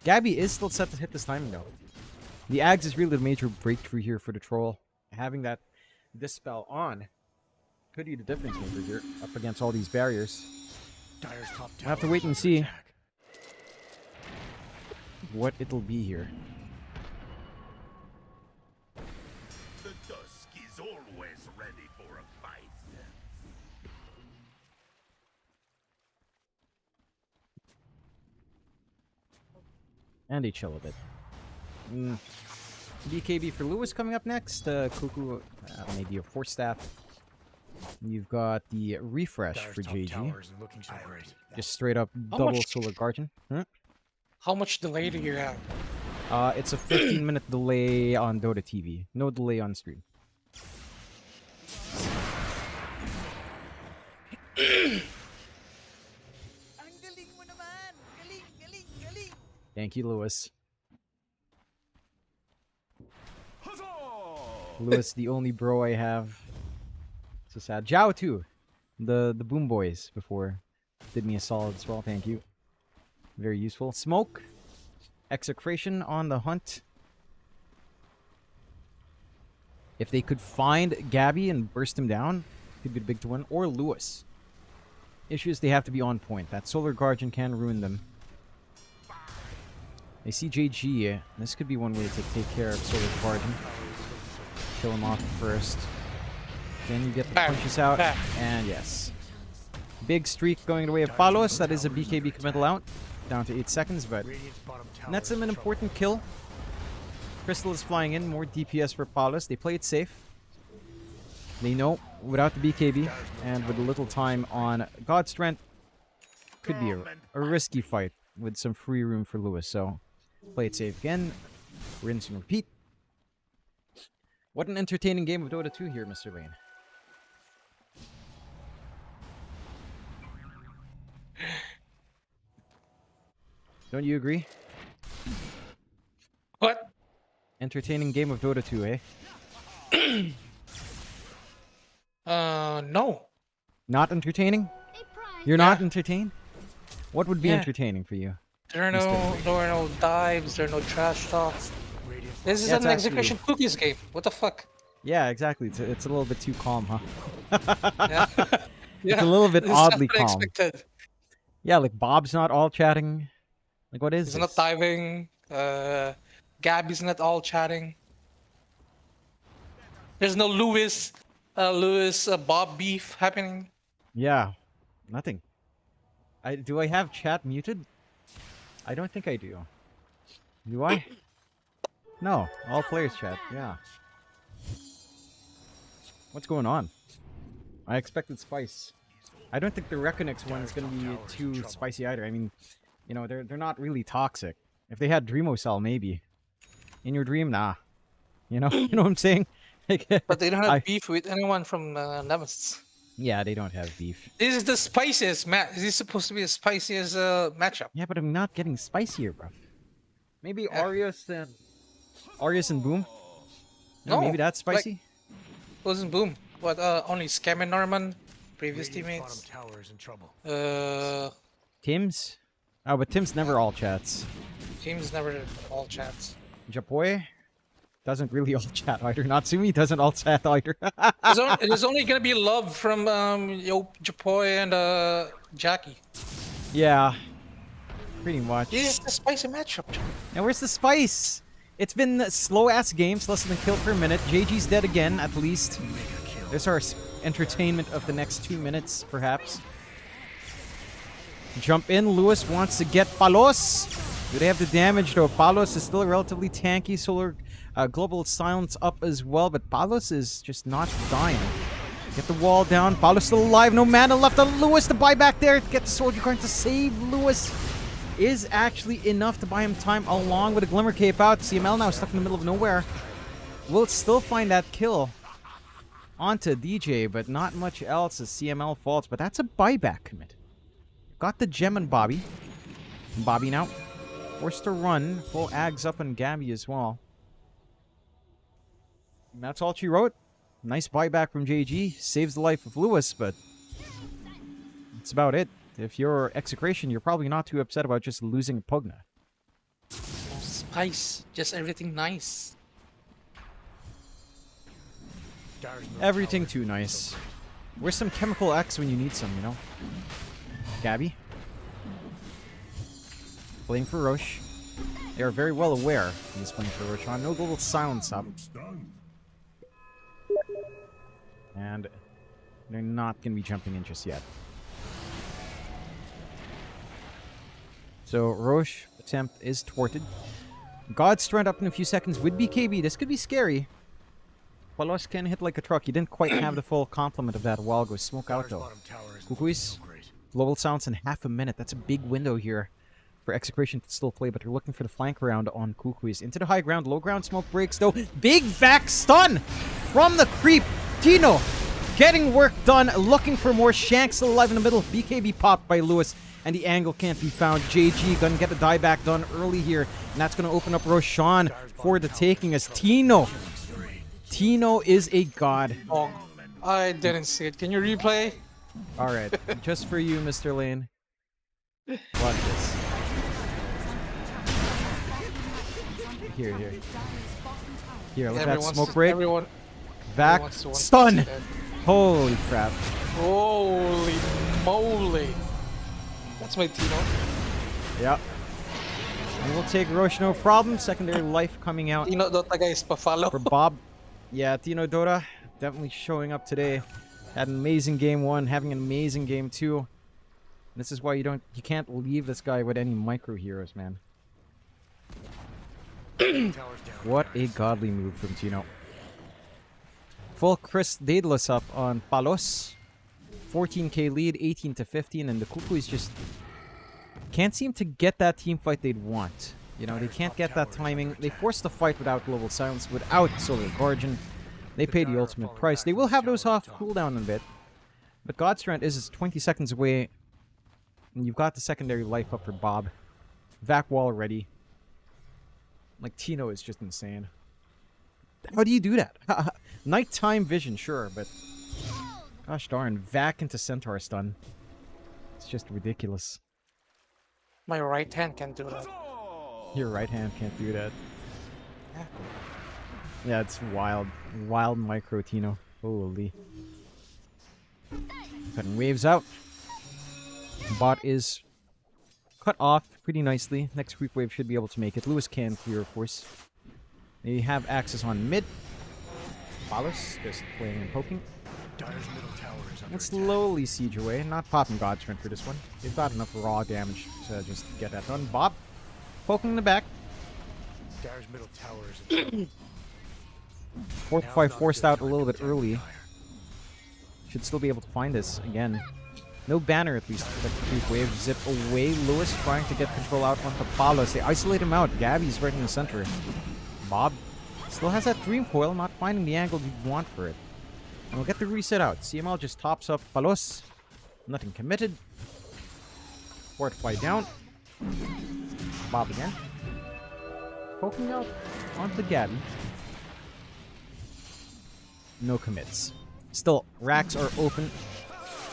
Gabby is still set to hit this timing though. The Ags is really the major breakthrough here for the troll. Having that Dispel on could be the difference maker here up against all these barriers. Dire's top We'll have to tower wait is and under see attack. what it'll be here. The dusk is always ready for a fight. And they chill a bit. BKB for Lewis coming up next. Kuku, maybe a Force Staff. You've got the refresh Dyer's for top JG. tower isn't looking so great. Just straight up How double much- Solar Guardian. How much delay do you have? It's a 15-minute delay on Dota TV. No delay on stream. Thank you, Lewis. Lewis, the only bro I have. So sad. Zhao too. The Boom Boys before did me a solid as well. Thank you. Very useful. Smoke. Execration on the hunt. If they could find Gabby and burst him down, could be big to win. Or Lewis. Issue is they have to be on point. That Solar Guardian can ruin them. They see JG. This could be one way to take care of Solar Guardian. Kill him off first. Then you get the Back, punches out. back. And yes. Big streak going the way of Palos. That is a BKB committal out. Down to 8 seconds, but Radiant's bottom tower nets is him in an trouble. important kill. Crystal is flying in. More DPS for Palos. They play it safe. They know without the BKB and with a little time on God Strength, could be a risky fight with some free room for Lewis. So play it safe again. Rinse and repeat. What an entertaining game of Dota 2 here, Mr. Lane. Don't you agree? What? Entertaining game of Dota 2, eh? No. Not entertaining? You're not entertained? What would be Yeah. entertaining for you? There are no dives. There are no trash talks. Radiant's This is Yeah, an it's execution cookies game. What the fuck? Yeah, exactly. It's a little bit too calm, huh? Yeah. It's a little bit This is oddly not calm. expected. Yeah, like Bob's not all chatting. Like, what is He's this? not diving. Gabby's not all chatting. There's no Lewis Bob beef happening. Yeah, nothing. Do I have chat muted? I don't think I do. Do I? No, all players chat. Yeah. What's going on? I expected spice. I don't think the Reckonix one is going to be too spicy either. I mean, you know, they're not really toxic. If they had Dreamocell, maybe. In your dream, nah. You know, you know what I'm saying? Like, But they don't have I- beef with anyone from Nemesis. yeah, they don't have beef. This is the spiciest match. This is supposed to be the spiciest matchup. Yeah, but I'm not getting spicier, bro. Maybe Yeah. Arius and Boom. No, No, maybe that's like- spicy. Wasn't Boom. What? Only Scam and Norman, previous Radiant's teammates. bottom tower is in trouble. Tim's. Oh, but Tim's never all chats. Teams never all chats. Japoy doesn't really all chat either. Natsumi doesn't all chat either. There's only gonna be love from Japoy and Jackie. Yeah, pretty much. This is the spicy matchup. Now where's the spice? It's been slow-ass games, less than a kill per minute. JG's dead again, at least. There's our entertainment of the next 2 minutes, perhaps. Jump in. Lewis wants to get Palos. Do they have the damage, though? Palos is still relatively tanky. Solar Global Silence up as well, but Palos is just not dying. Get the wall down. Palos still alive. No mana left on Lewis to buy back there. Get the Soldier Card to save Lewis. Is actually enough to buy him time along with a Glimmer Cape out. CML now stuck in the middle of nowhere. Will still find that kill onto DJ, but not much else as CML falls. But that's a buyback commit. Got the gem and Bobby. Bobby now forced to run. Full Ags up on Gabby as well. And that's all she wrote. Nice buyback from JG. Saves the life of Lewis, but that's about it. If you're Execration, you're probably not too upset about just losing Pugna. Spice, just everything nice. Dyer's middle Everything tower too is in nice. Where's some Chemical X when you need some, you know? Gabby. Playing for Roche. They are very well aware he's playing for Roche. No Global Silence up. It's done. And they're not going to be jumping in just yet. So Roche attempt is thwarted. God Strength up in a few seconds with BKB. This could be scary. Palos can hit like a truck. He didn't quite have the full complement of that a while ago. Smoke out Dyer's though. bottom tower is looking KUKUYS. so great. Global silence in half a minute. That's a big window here for Execration to still play, but they're looking for the flank round on KUKUYS. Into the high ground. Low ground smoke breaks though. Big vac stun from the creep. Tino getting work done. Looking for more. Shanks still alive in the middle. BKB popped by Lewis. And the angle can't be found. JG gonna get the dieback done early here. And that's gonna open up Roshan for the taking as Tino. Tino is a god. Oh, I didn't see it. Can you replay? Alright, just for you, Mr. Lane. Watch this. Here. Here, look at that smoke break. Everyone Vac wants to watch stun. that. Holy crap. Holy moly. That's my Tino. Yep. And we'll take Roche, no problem. Secondary life coming out Tino Dota guys pa-follow. for Bob. Yeah, Tino Dota definitely showing up today. Had an amazing game 1, having an amazing game 2. This is why you can't leave this guy with any micro heroes, man. Tower's down. What a godly move from Tino. Full Chris Daedalus up on Palos. 14k lead, 18 to 15, and the KUKUYS just can't seem to get that team fight they'd want. You know, they can't get that timing. They forced the fight without Global Silence, without Solar Guardian. They pay the ultimate price. They will have those off cooldown in a bit. But Godstrand is 20 seconds away. And you've got the secondary life up for Bob. Vac wall ready. Like, Tino is just insane. How do you do that? Nighttime vision, sure, but... Gosh darn, Vac into Centaur stun. It's just ridiculous. My right hand can do that. Your right hand can't do that. Yeah. Yeah, it's wild. Wild micro Tino. Holy. Cutting waves out. Bot is cut off pretty nicely. Next creep wave should be able to make it. Lewis can clear, of course. They have access on mid. Palos just playing and poking. Dyer's middle tower is under And attack. slowly siege away. Not popping Godstrand for this one. They've got enough raw damage to just get that done. Bob poking in the back. Dyer's middle tower is in trouble. Fortify Now's not a forced good out a time little to bit attack early. Dyer. Should still be able to find this again. No banner at least to protect the creep wave. Zip away. Lewis trying to get control out onto Palos. They isolate him out. Gabby's right in the center. Bob still has that Dream Coil, not finding the angle you want for it. And we'll get the reset out. CML just tops up Palos. Nothing committed. Fortify down. Bob again. Poking out onto Gabby. No commits. Still, racks are open.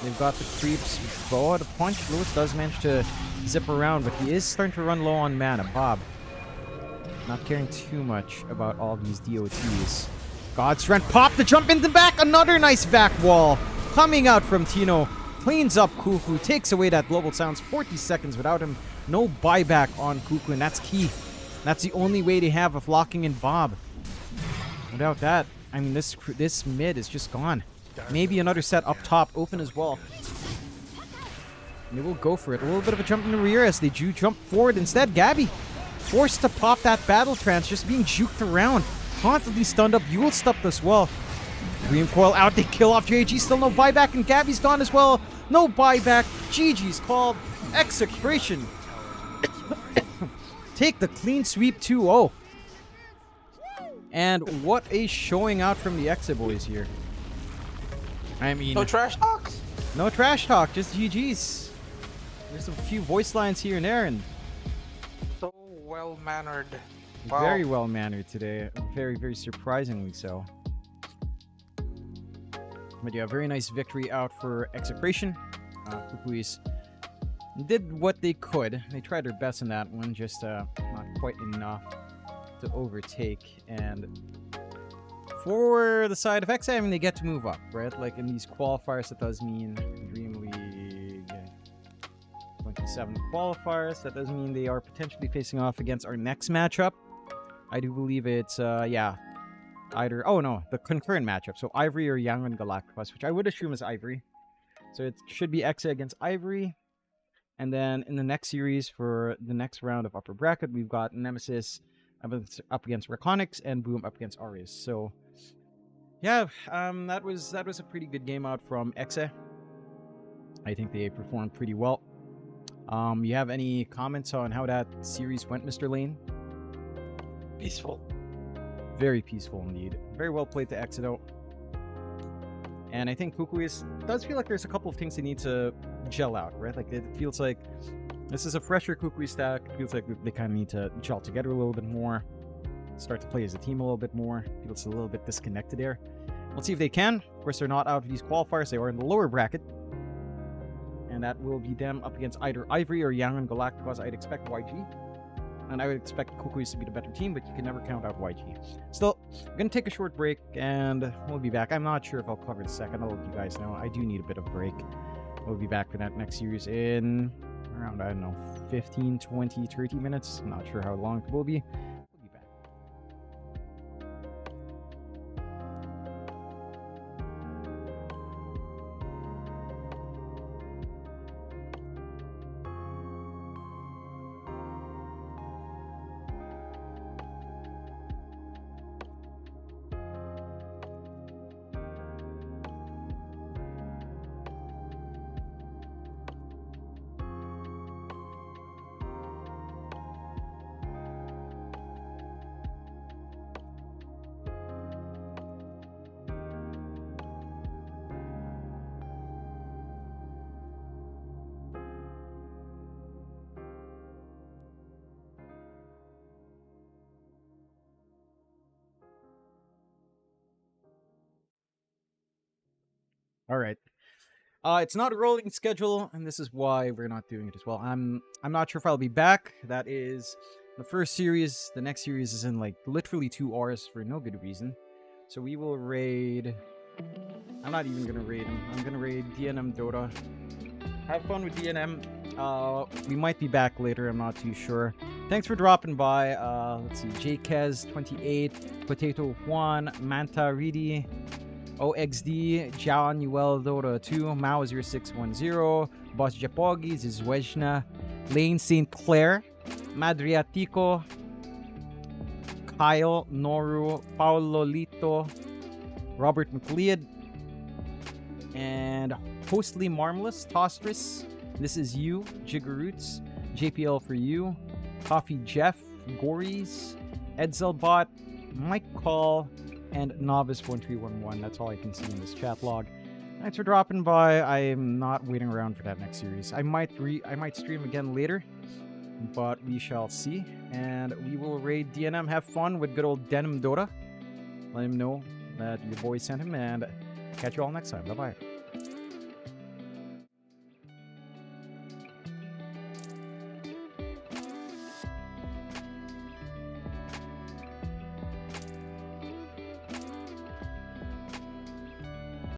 They've got the creeps. Boa to punch. Lewis does manage to zip around, but he is starting to run low on mana. Bob not caring too much about all these DOTs. Godstrand pop the jump in the back. Another nice back wall coming out from Tino. Cleans up Kuku. Takes away that global sounds. 40 seconds without him. No buyback on Kuku, and that's key. That's the only way they have of locking in Bob. Without that, I mean, this mid is just gone. Maybe another set up top open as well. And they will go for it. A little bit of a jump in the rear as they do jump forward. Instead, Gabby forced to pop that battle trance, just being juked around. Constantly stunned up. Yule stuffed as well. Dream Coil out. They kill off JG. Still no buyback, and Gabby's gone as well. No buyback. GG's called. Execration. Take the clean sweep 2-0. And what a showing out from the EXE boys here. I mean, No trash talk. no trash talk, just GG's. There's a few voice lines here and there, and So well mannered. Wow. very well mannered today. Very, very surprisingly so. But yeah, very nice victory out for Execration. KUKUYS did what they could. They tried their best in that one, just not quite enough to overtake. And for the side of EXE, I mean, they get to move up, right? Like in these qualifiers, that does mean Dreamleague 27 qualifiers. That does mean they are potentially facing off against our next matchup. I do believe it's, yeah, either, oh no, the concurrent matchup. So Ivory or Yangon Galacticos, which I would assume is Ivory. So it should be EXE against Ivory. And then in the next series for the next round of upper bracket, we've got Nemesis up against Reconics and Boom up against Arius. So Yeah, that was a pretty good game out from EXE. I think they performed pretty well. You have any comments on how that series went, Mr. Lane? Peaceful. Very peaceful indeed. Very well played to EXE though. And I think KUKUYS does feel like there's a couple of things they need to gel out, right? Like it feels like this is a fresher KUKUYS stack. It feels like they kind of need to gel together a little bit more, start to play as a team a little bit more. Feels a little bit disconnected there. Let's see if they can. Of course, they're not out of these qualifiers. They are in the lower bracket. And that will be them up against either Ivory or Yangon Galacticos. I'd expect YG. And I would expect KUKUYS to be the better team, but you can never count out YG. Still, I'm going to take a short break, and we'll be back. I'm not sure if I'll cover the second. I'll let you guys know. I do need a bit of a break. We'll be back for that next series in around, I don't know, 15, 20, 30 minutes. I'm not sure how long it will be. We'll be back. All right. It's not a rolling schedule, and this is why we're not doing it as well. I'm not sure if I'll be back. That is the first series. The next series is in like literally 2 hours for no good reason. So we will raid. I'm not even gonna raid him. I'm gonna raid DNM Dota. Have fun with DNM. We might be back later. I'm not too sure. Thanks for dropping by. Let's see. JKez28, Potato Juan, Manta Ridi, OXD, Januel Dota 2, Mao 0610, Boss Japogi, Zizwejna, Lane St. Clair, Madriatico, Kyle, Noru, Paulo Lito, Robert McLeod, and Hostly Marmalous, Tosfris, This Is You, Jiggeroots, JPL for You, Coffee Jeff, Gories, Edzelbot, Mike Call, and Novice1311. That's all I can see in this chat log. Thanks for dropping by. I am not waiting around for that next series. I might stream again later, but we shall see. And we will raid DNM. Have fun with good old Denim Dota. Let him know that your boy sent him, and catch you all next time. Bye-bye.